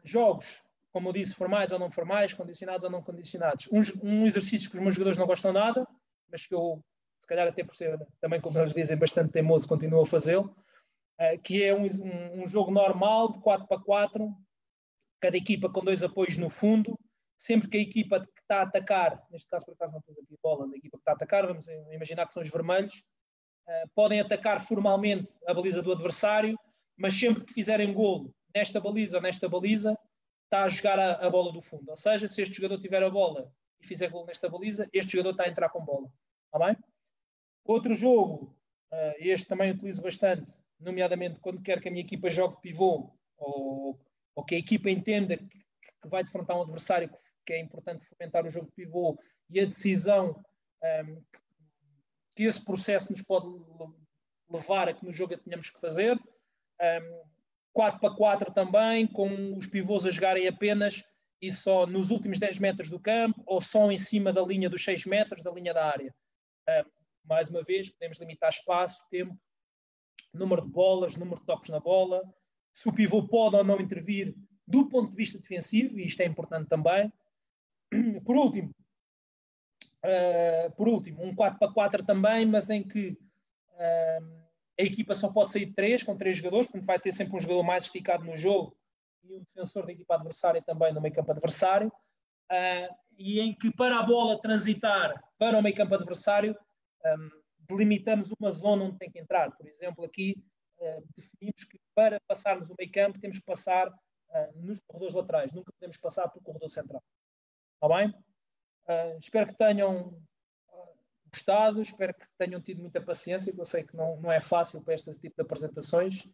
jogos, como eu disse, formais ou não formais, condicionados ou não condicionados. Um exercício que os meus jogadores não gostam nada, mas que eu, se calhar até por ser também, como eles dizem, bastante teimoso, continuo a fazê-lo, que é um jogo normal de 4-4, cada equipa com 2 apoios no fundo. Sempre que a equipa que está a atacar, neste caso por acaso não pus aqui a bola da equipa que está a atacar, vamos imaginar que são os vermelhos, podem atacar formalmente a baliza do adversário, mas sempre que fizerem golo nesta baliza ou nesta baliza, está a jogar a bola do fundo. Ou seja, se este jogador tiver a bola e fizer golo nesta baliza, este jogador está a entrar com bola. Está bem? Outro jogo, este também utilizo bastante, nomeadamente quando quero que a minha equipa jogue pivô, ou que a equipa entenda que vai defrontar um adversário, que é importante fomentar o jogo de pivô, e a decisão que esse processo nos pode levar a que no jogo a tenhamos que fazer. 4-4 também, com os pivôs a jogarem apenas e só nos últimos 10 metros do campo, ou só em cima da linha dos 6 metros da linha da área. Mais uma vez, podemos limitar espaço, tempo, número de bolas, número de toques na bola, se o pivô pode ou não intervir do ponto de vista defensivo, e isto é importante também. Por último, um 4-4 também, mas em que a equipa só pode sair de 3, com 3 jogadores, portanto vai ter sempre um jogador mais esticado no jogo e um defensor da equipa adversária também no meio campo adversário, e em que para a bola transitar para o meio campo adversário, delimitamos uma zona onde tem que entrar. Por exemplo, aqui definimos que para passarmos o meio campo temos que passar nos corredores laterais, nunca podemos passar pelo corredor central. Está bem? Espero que tenham gostado, espero que tenham tido muita paciência, porque eu sei que não é fácil para este tipo de apresentações,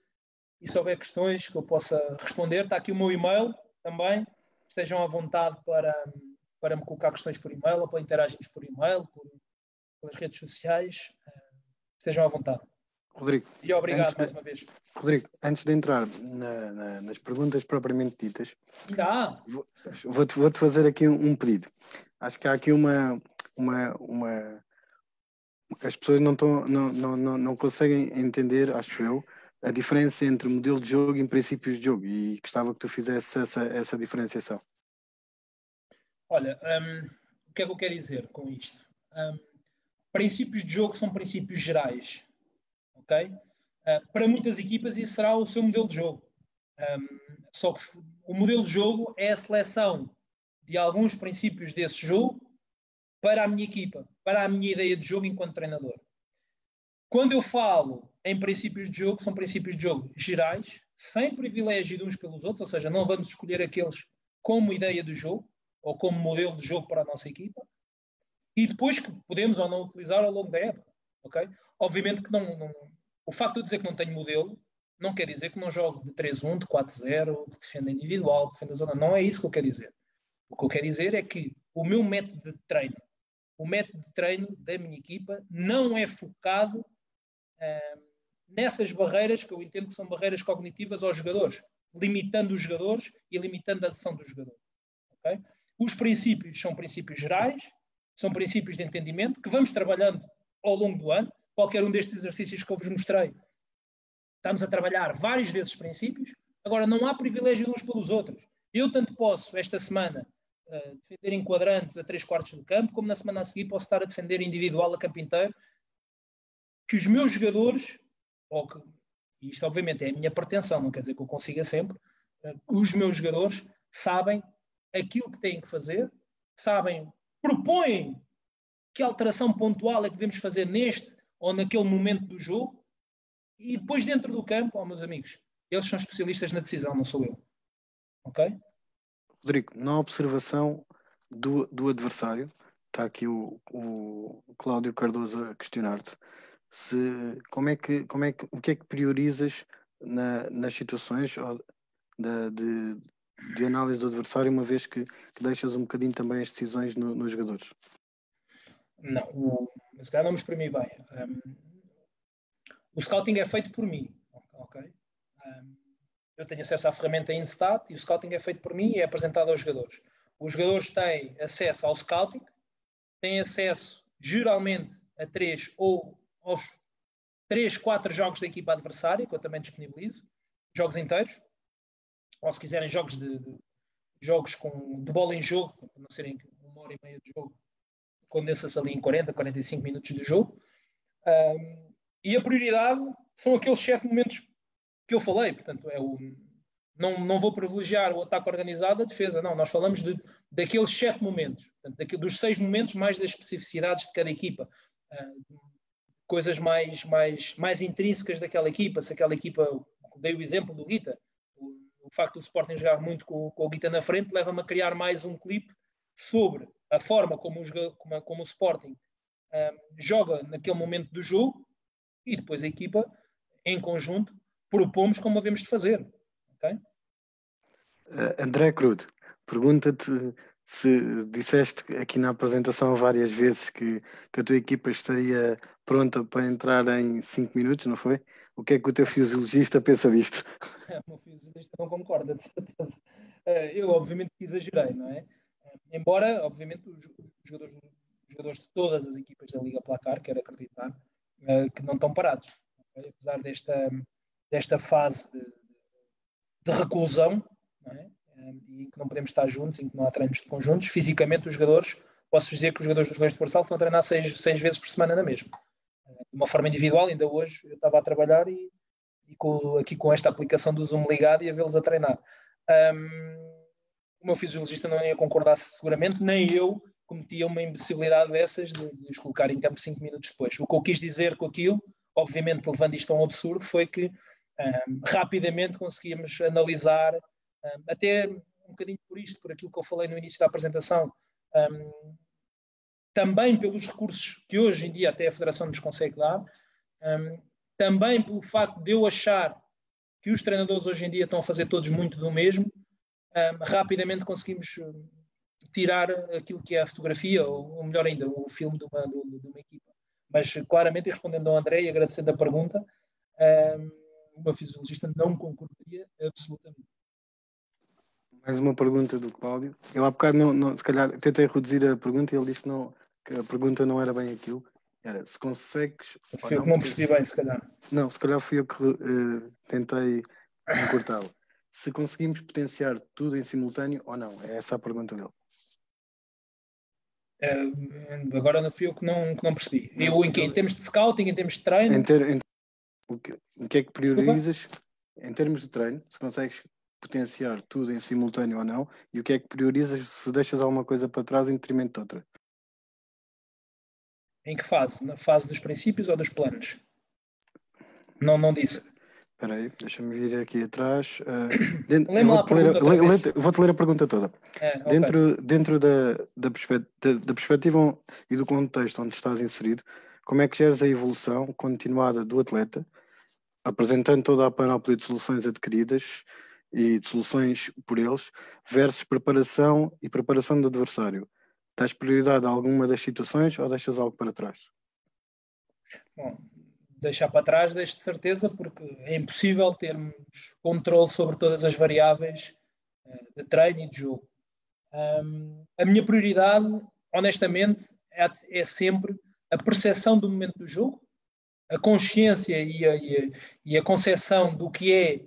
e se houver questões que eu possa responder, está aqui o meu e-mail também, estejam à vontade para me colocar questões por e-mail, ou para interagirmos por e-mail, pelas redes sociais. Estejam à vontade. Rodrigo, e obrigado mais uma vez. Rodrigo, antes de entrar nas perguntas propriamente ditas, vou-te fazer aqui um pedido. Acho que há aqui as pessoas não conseguem entender, acho eu, a diferença entre modelo de jogo e princípios de jogo, e gostava que tu fizesse essa diferenciação. Olha, o que é que eu quero dizer com isto? Princípios de jogo são princípios gerais, ok? Para muitas equipas isso será o seu modelo de jogo. Só que o modelo de jogo é a seleção de alguns princípios desse jogo para a minha equipa, para a minha ideia de jogo enquanto treinador. Quando eu falo em princípios de jogo, são princípios de jogo gerais, sem privilégio de uns pelos outros, ou seja, não vamos escolher aqueles como ideia do jogo ou como modelo de jogo para a nossa equipa, e depois que podemos ou não utilizar ao longo da época, ok? Obviamente que o facto de eu dizer que não tenho modelo não quer dizer que não jogo de 3-1, de 4-0, que defenda individual, que defenda zona. Não é isso que eu quero dizer. O que eu quero dizer é que o meu método de treino, o método de treino da minha equipa não é focado nessas barreiras que eu entendo que são barreiras cognitivas aos jogadores, limitando os jogadores e limitando a ação dos jogadores. Okay? Os princípios são princípios gerais, são princípios de entendimento que vamos trabalhando ao longo do ano. Qualquer um destes exercícios que eu vos mostrei, estamos a trabalhar vários desses princípios. Agora, não há privilégio de uns pelos outros. Eu tanto posso, esta semana, defender em quadrantes a 3/4 do campo, como na semana a seguir posso estar a defender individual a campo inteiro. Que os meus jogadores, e isto obviamente é a minha pretensão, não quer dizer que eu consiga sempre, os meus jogadores sabem aquilo que têm que fazer, propõem que alteração pontual é que devemos fazer neste ou naquele momento do jogo, e depois dentro do campo, meus amigos, eles são especialistas na decisão, não sou eu. Ok? Rodrigo, na observação do adversário, está aqui o Cláudio Cardoso a questionar-te, o que é que priorizas nas situações de análise do adversário, uma vez que deixas um bocadinho também as decisões nos jogadores? Não, se calhar não me exprimi bem. O scouting é feito por mim, ok? Eu tenho acesso à ferramenta Instat e o scouting é feito por mim e é apresentado aos jogadores. Os jogadores têm acesso ao scouting, têm acesso geralmente a 3 ou aos 3-4 jogos da equipa adversária, que eu também disponibilizo, jogos inteiros, ou se quiserem jogos de bola em jogo, para não serem 1h30 de jogo, condensa-se ali em 40-45 minutos de jogo. E a prioridade são aqueles 7 momentos que eu falei, portanto, não vou privilegiar o ataque organizado, a defesa, não, nós falamos daqueles 7 momentos, portanto, dos 6 momentos, mais das especificidades de cada equipa, coisas mais intrínsecas daquela equipa, se aquela equipa, dei o exemplo do Guita, o facto do Sporting jogar muito com o Guita na frente leva-me a criar mais um clipe sobre a forma como o Sporting joga naquele momento do jogo, e depois a equipa, em conjunto, propomos como havemos de fazer. Okay? André Crudo, pergunta-te se disseste aqui na apresentação várias vezes que a tua equipa estaria pronta para entrar em 5 minutos, não foi? O que é que o teu fisiologista pensa disto? O meu fisiologista não concorda, de certeza. Eu, obviamente, que exagerei, não é? Embora, obviamente, os jogadores de todas as equipas da Liga Placar, quero acreditar, que não estão parados. Okay? Apesar desta fase de reclusão, não é? Em que não podemos estar juntos, em que não há treinos de conjuntos, fisicamente os jogadores, posso dizer que os jogadores dos Leões de Porto Salvo estão a treinar 6 vezes por semana na mesma. De uma forma individual, ainda hoje eu estava a trabalhar e aqui com esta aplicação do Zoom ligado e a vê-los a treinar. O meu fisiologista não ia concordar seguramente, nem eu cometia uma imbecilidade dessas de os colocar em campo 5 minutos depois. O que eu quis dizer com aquilo, obviamente levando isto a um absurdo, foi que rapidamente conseguíamos analisar, até um bocadinho por aquilo que eu falei no início da apresentação, também pelos recursos que hoje em dia até a Federação nos consegue dar, também pelo facto de eu achar que os treinadores hoje em dia estão a fazer todos muito do mesmo, rapidamente conseguimos tirar aquilo que é a fotografia, ou melhor ainda, o filme de uma equipa. Mas claramente, e respondendo ao André e agradecendo a pergunta, o meu fisiologista não concordaria absolutamente. Mais uma pergunta do Cláudio. Eu há bocado, se calhar, tentei reduzir a pergunta e ele disse que a pergunta não era bem aquilo. Era se consegues... Foi eu que não percebi bem, se calhar. Não, se calhar fui eu que tentei encurtá-lo. Se conseguimos potenciar tudo em simultâneo ou não? É essa a pergunta dele. Agora não fui eu que não percebi. Em termos de scouting, em termos de treino... O que é que priorizas em termos de treino? Se consegues potenciar tudo em simultâneo ou não? E o que é que priorizas se deixas alguma coisa para trás em detrimento de outra? Em que fase? Na fase dos princípios ou dos planos? Não disse. Espera aí, deixa-me vir aqui atrás. Vou-te ler a pergunta toda. Okay. Dentro da perspectiva e do contexto onde estás inserido, como é que geres a evolução continuada do atleta, apresentando toda a panóplia de soluções adquiridas e de soluções por eles, versus preparação do adversário? Dás prioridade a alguma das situações ou deixas algo para trás? Bom, deixar para trás, deixo de certeza, porque é impossível termos controle sobre todas as variáveis de treino e de jogo. A minha prioridade, honestamente, é sempre a percepção do momento do jogo, a consciência e a concepção do que é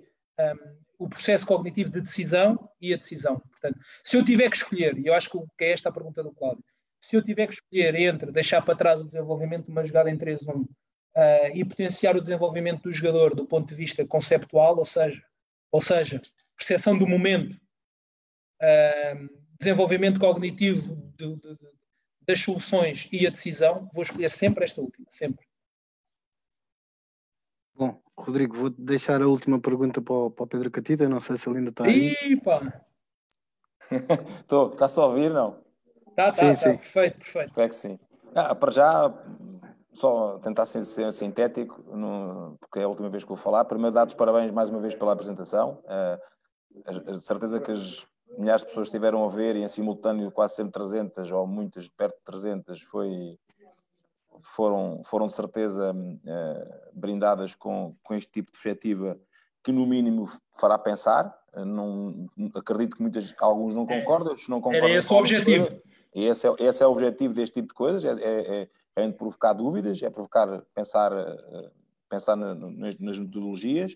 o processo cognitivo de decisão e a decisão. Portanto, se eu tiver que escolher, e eu acho que é esta a pergunta do Cláudio, se eu tiver que escolher entre deixar para trás o desenvolvimento de uma jogada em 3-1 e potenciar o desenvolvimento do jogador do ponto de vista conceptual, ou seja, percepção do momento, desenvolvimento cognitivo das soluções e a decisão, vou escolher sempre esta última, sempre. Bom, Rodrigo, vou deixar a última pergunta para o Pedro Catita, não sei se ele ainda está aí. Está só a ouvir, não? Sim. Perfeito. Espero que sim. Para já, só tentar ser sintético, porque é a última vez que vou falar. Primeiro, dar-vos parabéns mais uma vez pela apresentação. A certeza que as milhares de pessoas estiveram a ver e em simultâneo quase sempre 300 ou muitas perto de 300 foram de certeza brindadas com este tipo de perspectiva que no mínimo fará pensar. Não, acredito que alguns não concordam, outros não concordam. Era esse o objetivo. E esse é o objetivo deste tipo de coisas, é provocar dúvidas, é provocar pensar nas metodologias.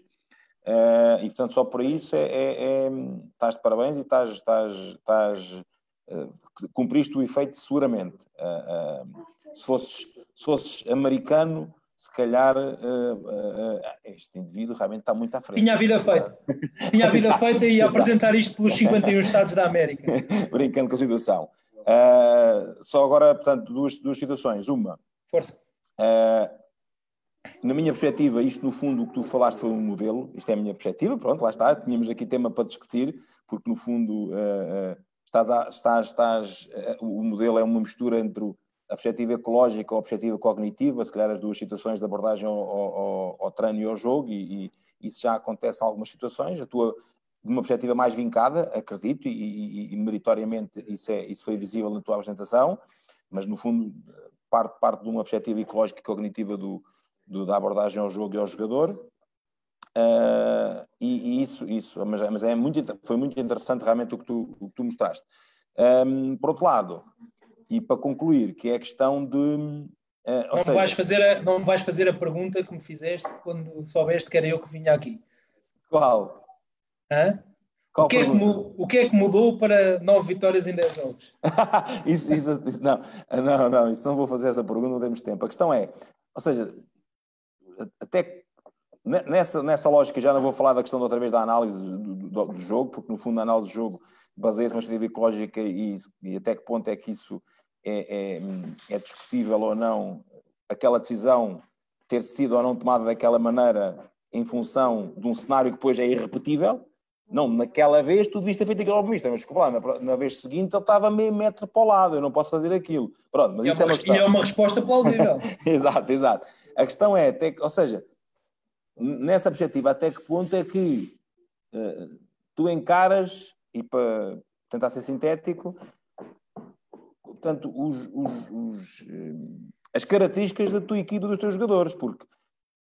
E portanto só por isso estás de parabéns e cumpriste o efeito seguramente. Se fosses americano, se calhar este indivíduo realmente está muito à frente. Tinha a vida feita e ia apresentar isto pelos 51 Estados da América. Brincando com a situação. Só agora, portanto, duas situações. Uma, força. Na minha perspectiva, isto no fundo o que tu falaste foi um modelo, isto é a minha perspectiva, pronto, lá está, tínhamos aqui tema para discutir, porque no fundo o modelo é uma mistura entre a perspectiva ecológica ou a perspectiva cognitiva, se calhar as duas situações de abordagem ao treino e ao jogo, e isso já acontece em algumas situações. A tua, de uma perspectiva mais vincada, acredito, e meritoriamente isso foi visível na tua apresentação, mas no fundo parte de uma perspectiva ecológica e cognitiva da abordagem ao jogo e ao jogador, mas foi muito interessante realmente o que tu mostraste. Por outro lado, e para concluir, que é a questão de... Não me vais fazer a pergunta que me fizeste quando soubeste que era eu que vinha aqui. Qual? O que é que mudou para 9 vitórias em 10 jogos? Não vou fazer essa pergunta, não temos tempo. A questão é, ou seja, até nessa lógica, já não vou falar da questão de outra vez da análise do jogo, porque no fundo a análise do jogo baseia-se numa perspectiva ecológica e até que ponto é que isso é discutível ou não, aquela decisão ter sido ou não tomada daquela maneira em função de um cenário que depois é irrepetível. Não, naquela vez tu devias ter feito aquilo ao mas desculpa lá, na vez seguinte ele estava meio metro para o lado, eu não posso fazer aquilo. Pronto, mas isso é uma questão. E é uma resposta plausível. Exato. A questão é, ou seja, nessa perspectiva, até que ponto é que tu encaras, e para tentar ser sintético, portanto, as características da tua equipa, dos teus jogadores, porque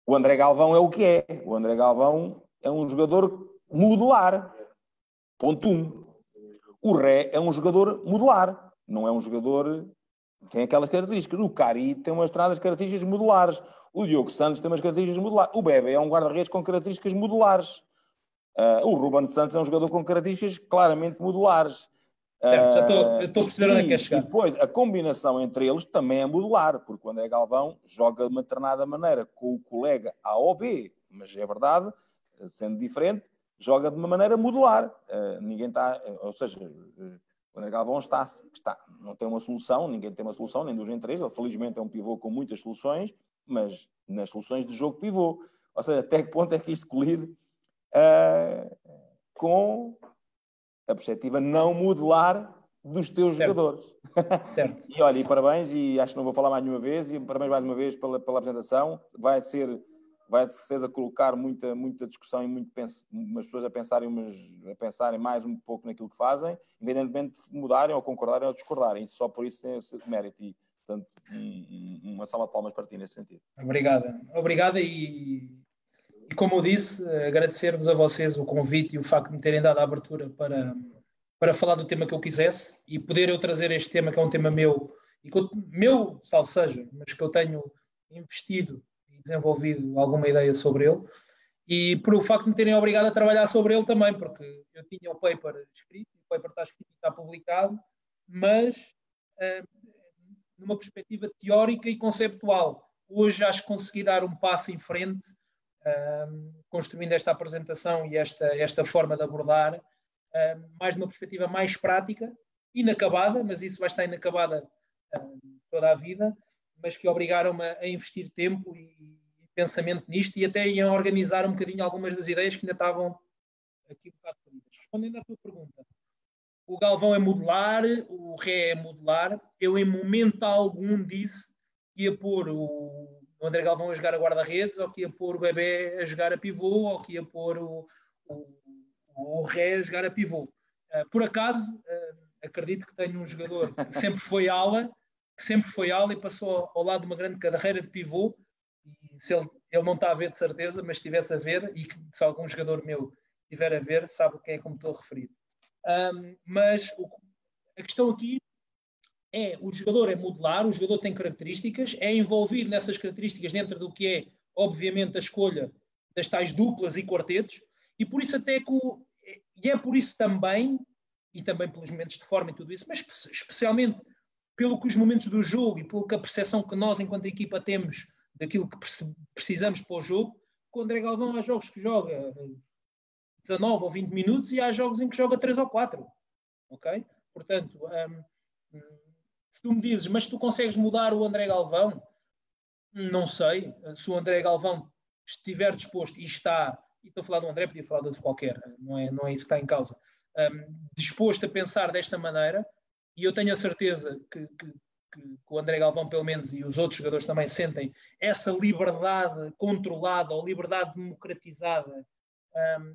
o André Galvão é o que é. O André Galvão é um jogador modular. Ponto 1. O Ré é um jogador modular. Não é um jogador que tem aquelas características. O Cari tem umas características modulares. O Diogo Santos tem umas características modulares. O Bebe é um guarda-redes com características modulares. O Ruben Santos é um jogador com características claramente modulares. Certo, já estou a perceber onde é que quer chegar. E depois, a combinação entre eles também é modular, porque o André Galvão joga de uma determinada maneira com o colega A ou B, mas é verdade, sendo diferente, joga de uma maneira modular. Ninguém está... Ou seja, o André Galvão não tem uma solução, ninguém tem uma solução, nem 2 nem 3. Ele, felizmente, é um pivô com muitas soluções, mas nas soluções de jogo pivô. Ou seja, até que ponto é que isto colide com a perspectiva não modular dos teus jogadores. Certo. E olha, e parabéns, e acho que não vou falar mais nenhuma vez, e parabéns mais uma vez pela apresentação. Vai de certeza colocar muita discussão e umas pessoas a pensarem mais um pouco naquilo que fazem, independentemente de mudarem ou concordarem ou discordarem. Isso só por isso tem esse mérito. E, portanto, uma salva de palmas para ti nesse sentido. Obrigada e como eu disse, agradecer-vos a vocês o convite e o facto de me terem dado a abertura para falar do tema que eu quisesse e poder eu trazer este tema, que é um tema meu, salvo seja, mas que eu tenho investido e desenvolvido alguma ideia sobre ele, e por o facto de me terem obrigado a trabalhar sobre ele também, porque eu tinha o paper escrito, o paper está escrito e está publicado, mas numa perspectiva teórica e conceptual. Hoje acho que consegui dar um passo em frente, construindo esta apresentação e esta forma de abordar, mais de uma perspectiva mais prática, inacabada, mas isso vai estar inacabada toda a vida, mas que obrigaram-me a investir tempo e pensamento nisto e até a organizar um bocadinho algumas das ideias que ainda estavam aqui um bocado perdidas. Respondendo à tua pergunta, o Galvão é modular, o Ré é modular. Eu, em momento algum, disse que ia pôr o André Galvão a jogar a guarda-redes, ou que ia pôr o Bebé a jogar a pivô, ou que ia pôr o Ré a jogar a pivô. Por acaso, acredito que tenho um jogador que sempre foi ala e passou ao lado de uma grande carreira de pivô, e se ele não está a ver de certeza, mas se estivesse a ver, e que se algum jogador meu estiver a ver, sabe quem é que me estou a referir. Mas a questão aqui é, o jogador é modular, o jogador tem características, é envolvido nessas características dentro do que é, obviamente, a escolha das tais duplas e quartetos, e por isso até e é por isso também, e também pelos momentos de forma e tudo isso, mas especialmente pelo que os momentos do jogo e pela percepção que nós, enquanto equipa, temos daquilo que precisamos para o jogo, que o André Galvão há jogos que joga 19 ou 20 minutos e há jogos em que joga 3 ou 4. Ok? Portanto, se tu me dizes, mas tu consegues mudar o André Galvão? Não sei. Se o André Galvão estiver disposto, e está, e estou a falar do André, podia falar de outro qualquer, não é isso que está em causa, disposto a pensar desta maneira, e eu tenho a certeza que o André Galvão, pelo menos, e os outros jogadores também sentem essa liberdade controlada ou liberdade democratizada,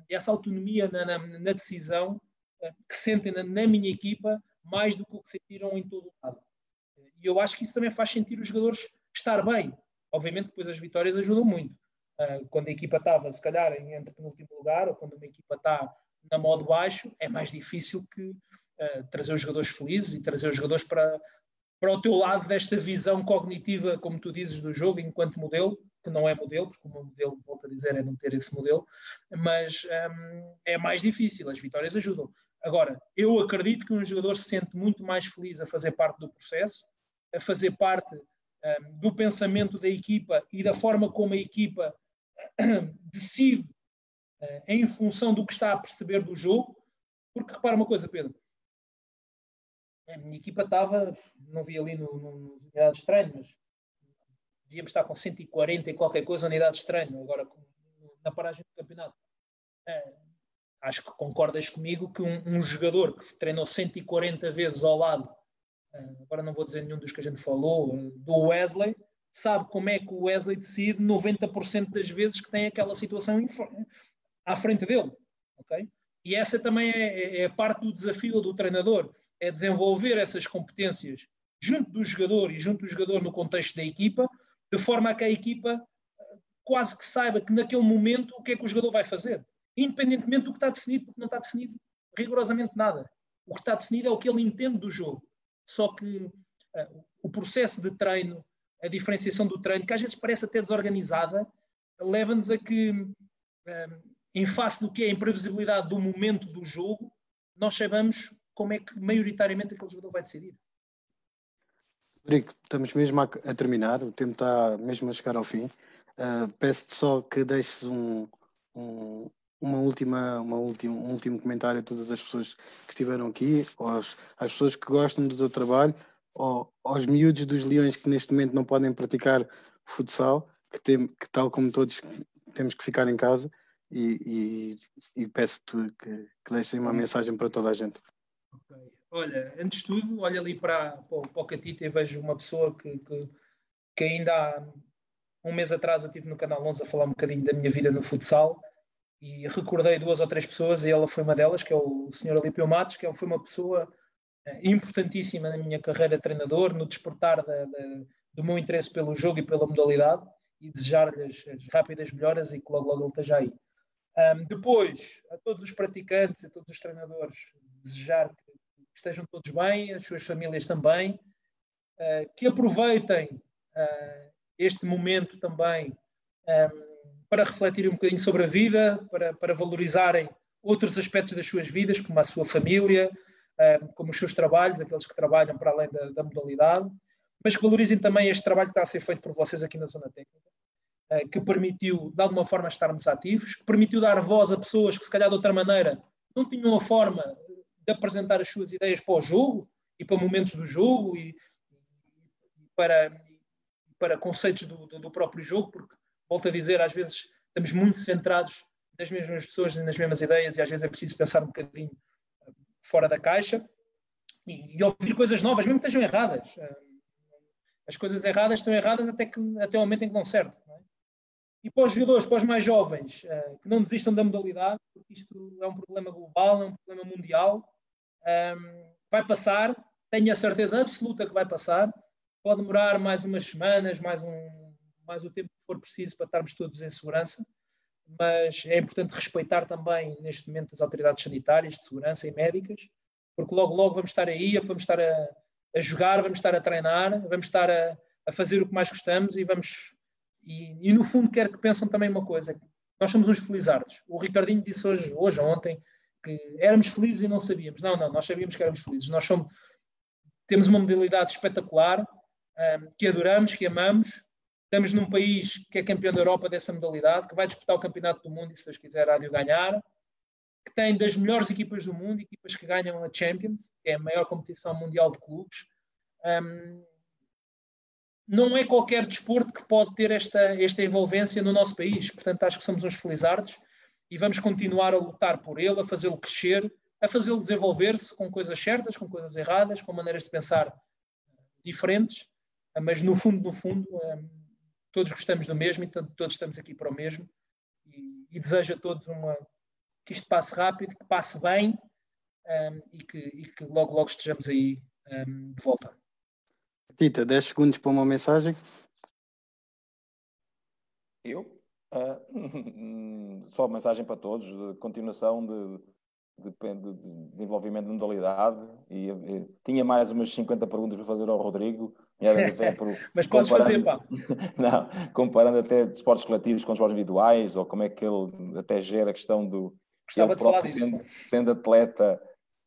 essa autonomia na decisão que sentem na minha equipa mais do que o que sentiram em todo o lado. E eu acho que isso também faz sentir os jogadores estar bem. Obviamente depois as vitórias ajudam muito. Quando a equipa estava, se calhar, em antepenúltimo lugar, ou quando uma equipa está na modo baixo, é mais difícil que trazer os jogadores felizes e trazer os jogadores para o teu lado desta visão cognitiva, como tu dizes, do jogo enquanto modelo, que não é modelo, porque o meu modelo, volto a dizer, é não ter esse modelo, mas é mais difícil, as vitórias ajudam. Agora, eu acredito que um jogador se sente muito mais feliz a fazer parte do processo, a fazer parte do pensamento da equipa e da forma como a equipa decide em função do que está a perceber do jogo, porque repara uma coisa, Pedro, a minha equipa estava, não vi ali no unidade de treino, mas devíamos estar com 140 e qualquer coisa unidade de treino, agora na paragem do campeonato. Acho que concordas comigo que um jogador que treinou 140 vezes ao lado, agora não vou dizer nenhum dos que a gente falou, do Wesley, sabe como é que o Wesley decide 90% das vezes que tem aquela situação à frente dele. Okay? E essa também é parte do desafio do treinador, é desenvolver essas competências junto do jogador e junto do jogador no contexto da equipa, de forma a que a equipa quase que saiba que naquele momento o que é que o jogador vai fazer, independentemente do que está definido, porque não está definido rigorosamente nada. O que está definido é o que ele entende do jogo. Só que o processo de treino, a diferenciação do treino, que às vezes parece até desorganizada, leva-nos a que, em face do que é a imprevisibilidade do momento do jogo, nós saibamos como é que maioritariamente aquele jogador vai decidir. Rodrigo, estamos mesmo a terminar, o tempo está mesmo a chegar ao fim. Peço-te só que deixes um último comentário a todas as pessoas que estiveram aqui, às pessoas que gostam do teu trabalho, aos miúdos dos Leões que neste momento não podem praticar futsal, que tal como todos temos que ficar em casa, e peço-te que deixem uma mensagem para toda a gente. Okay. Olha, antes de tudo, olha ali para o Catita e vejo uma pessoa que ainda há um mês atrás eu estive no Canal 11 a falar um bocadinho da minha vida no futsal e recordei 2 ou 3 pessoas e ela foi uma delas, que é o Sr. Alípio Matos, que foi uma pessoa importantíssima na minha carreira de treinador, no despertar do meu interesse pelo jogo e pela modalidade, e desejar-lhe as rápidas melhoras e que logo logo ele esteja aí. Depois, a todos os praticantes, a todos os treinadores, desejar que estejam todos bem, as suas famílias também, que aproveitem este momento também para refletirem um bocadinho sobre a vida, para valorizarem outros aspectos das suas vidas, como a sua família, como os seus trabalhos, aqueles que trabalham para além da modalidade, mas que valorizem também este trabalho que está a ser feito por vocês aqui na Zona Técnica, que permitiu, de alguma forma, estarmos ativos, que permitiu dar voz a pessoas que, se calhar, de outra maneira, não tinham a forma de apresentar as suas ideias para o jogo e para momentos do jogo e para conceitos do próprio jogo, porque, volto a dizer, às vezes estamos muito centrados nas mesmas pessoas e nas mesmas ideias e às vezes é preciso pensar um bocadinho fora da caixa e ouvir coisas novas, mesmo que estejam erradas. As coisas erradas estão erradas até o momento em que dão certo. Não é? E para os jogadores, para os mais jovens, que não desistam da modalidade, porque isto é um problema global, é um problema mundial. Vai passar, tenho a certeza absoluta que vai passar. Pode demorar mais umas semanas, mais o tempo que for preciso para estarmos todos em segurança, mas é importante respeitar também, neste momento, as autoridades sanitárias, de segurança e médicas, porque logo, logo vamos estar aí, vamos estar a jogar, vamos estar a treinar, vamos estar a fazer o que mais gostamos e no fundo quero que pensem também uma coisa, nós somos uns felizardos. O Ricardinho disse hoje ou ontem, que éramos felizes e não sabíamos. Não, nós sabíamos que éramos felizes. Nós temos uma modalidade espetacular, que adoramos, que amamos. Estamos num país que é campeão da Europa dessa modalidade, que vai disputar o campeonato do mundo e, se Deus quiser, há de o ganhar, que tem das melhores equipas do mundo, equipas que ganham a Champions, que é a maior competição mundial de clubes. Não é qualquer desporto que pode ter esta envolvência no nosso país. Portanto, acho que somos uns felizardos e vamos continuar a lutar por ele, a fazê-lo crescer, a fazê-lo desenvolver-se com coisas certas, com coisas erradas, com maneiras de pensar diferentes, mas no fundo, todos gostamos do mesmo e todos estamos aqui para o mesmo e desejo a todos que isto passe rápido, que passe bem e que logo, logo estejamos aí de volta. Tita, 10 segundos para uma mensagem. Eu? Só mensagem para todos, de continuação de envolvimento de modalidade e tinha mais umas 50 perguntas para fazer ao Rodrigo. Mas podes fazer, pá. Não, comparando até de esportes coletivos com esportes individuais, ou como é que ele até gera a questão do... Gostava de falar disso. Sendo atleta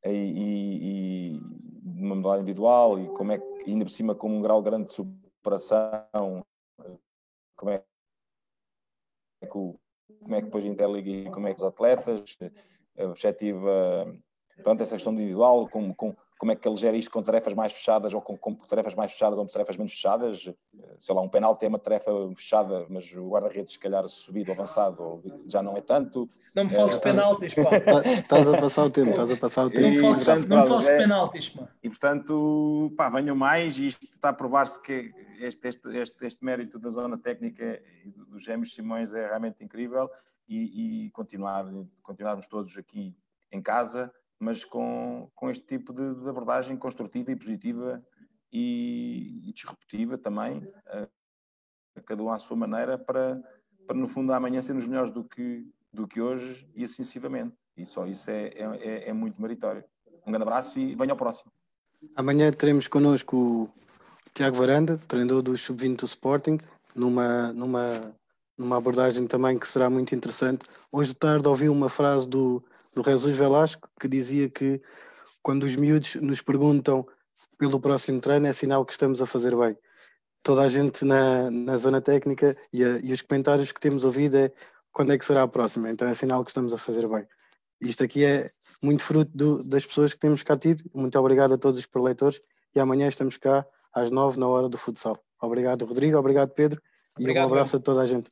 e numa modalidade individual, e como é que, ainda por cima, com um grau grande de superação, como é que depois interliga e como é que os atletas, a perspectiva, pronto, essa questão individual, como é que ele gera isto com tarefas mais fechadas ou com tarefas mais fechadas ou tarefas menos fechadas, sei lá, um penalti é uma tarefa fechada, mas o guarda-redes, se calhar, subido, avançado, já não é tanto. Não me fales de penaltis, pá. Estás a passar o tempo, Não me fales de penaltis, pá. E, portanto, pá, venham mais, e isto está a provar-se que este mérito da zona técnica e dos Gêmeos Simões é realmente incrível e continuarmos todos aqui em casa, mas com este tipo de abordagem construtiva e positiva e disruptiva também, cada um à sua maneira, para no fundo amanhã sermos melhores do que hoje e assim sucessivamente. E só isso é muito meritório. Um grande abraço e venha ao próximo. Amanhã teremos connosco o Tiago Varanda, treinador do Sub-20 do Sporting, numa abordagem também que será muito interessante. Hoje de tarde ouvi uma frase do Jesus Velasco, que dizia que quando os miúdos nos perguntam pelo próximo treino, é sinal que estamos a fazer bem. Toda a gente na zona técnica e os comentários que temos ouvido é quando é que será a próxima, então é sinal que estamos a fazer bem. Isto aqui é muito fruto das pessoas que temos cá tido. Muito obrigado a todos os preleitores e amanhã estamos cá às 9 na hora do futsal. Obrigado, Rodrigo, obrigado, Pedro, e um abraço a toda a gente.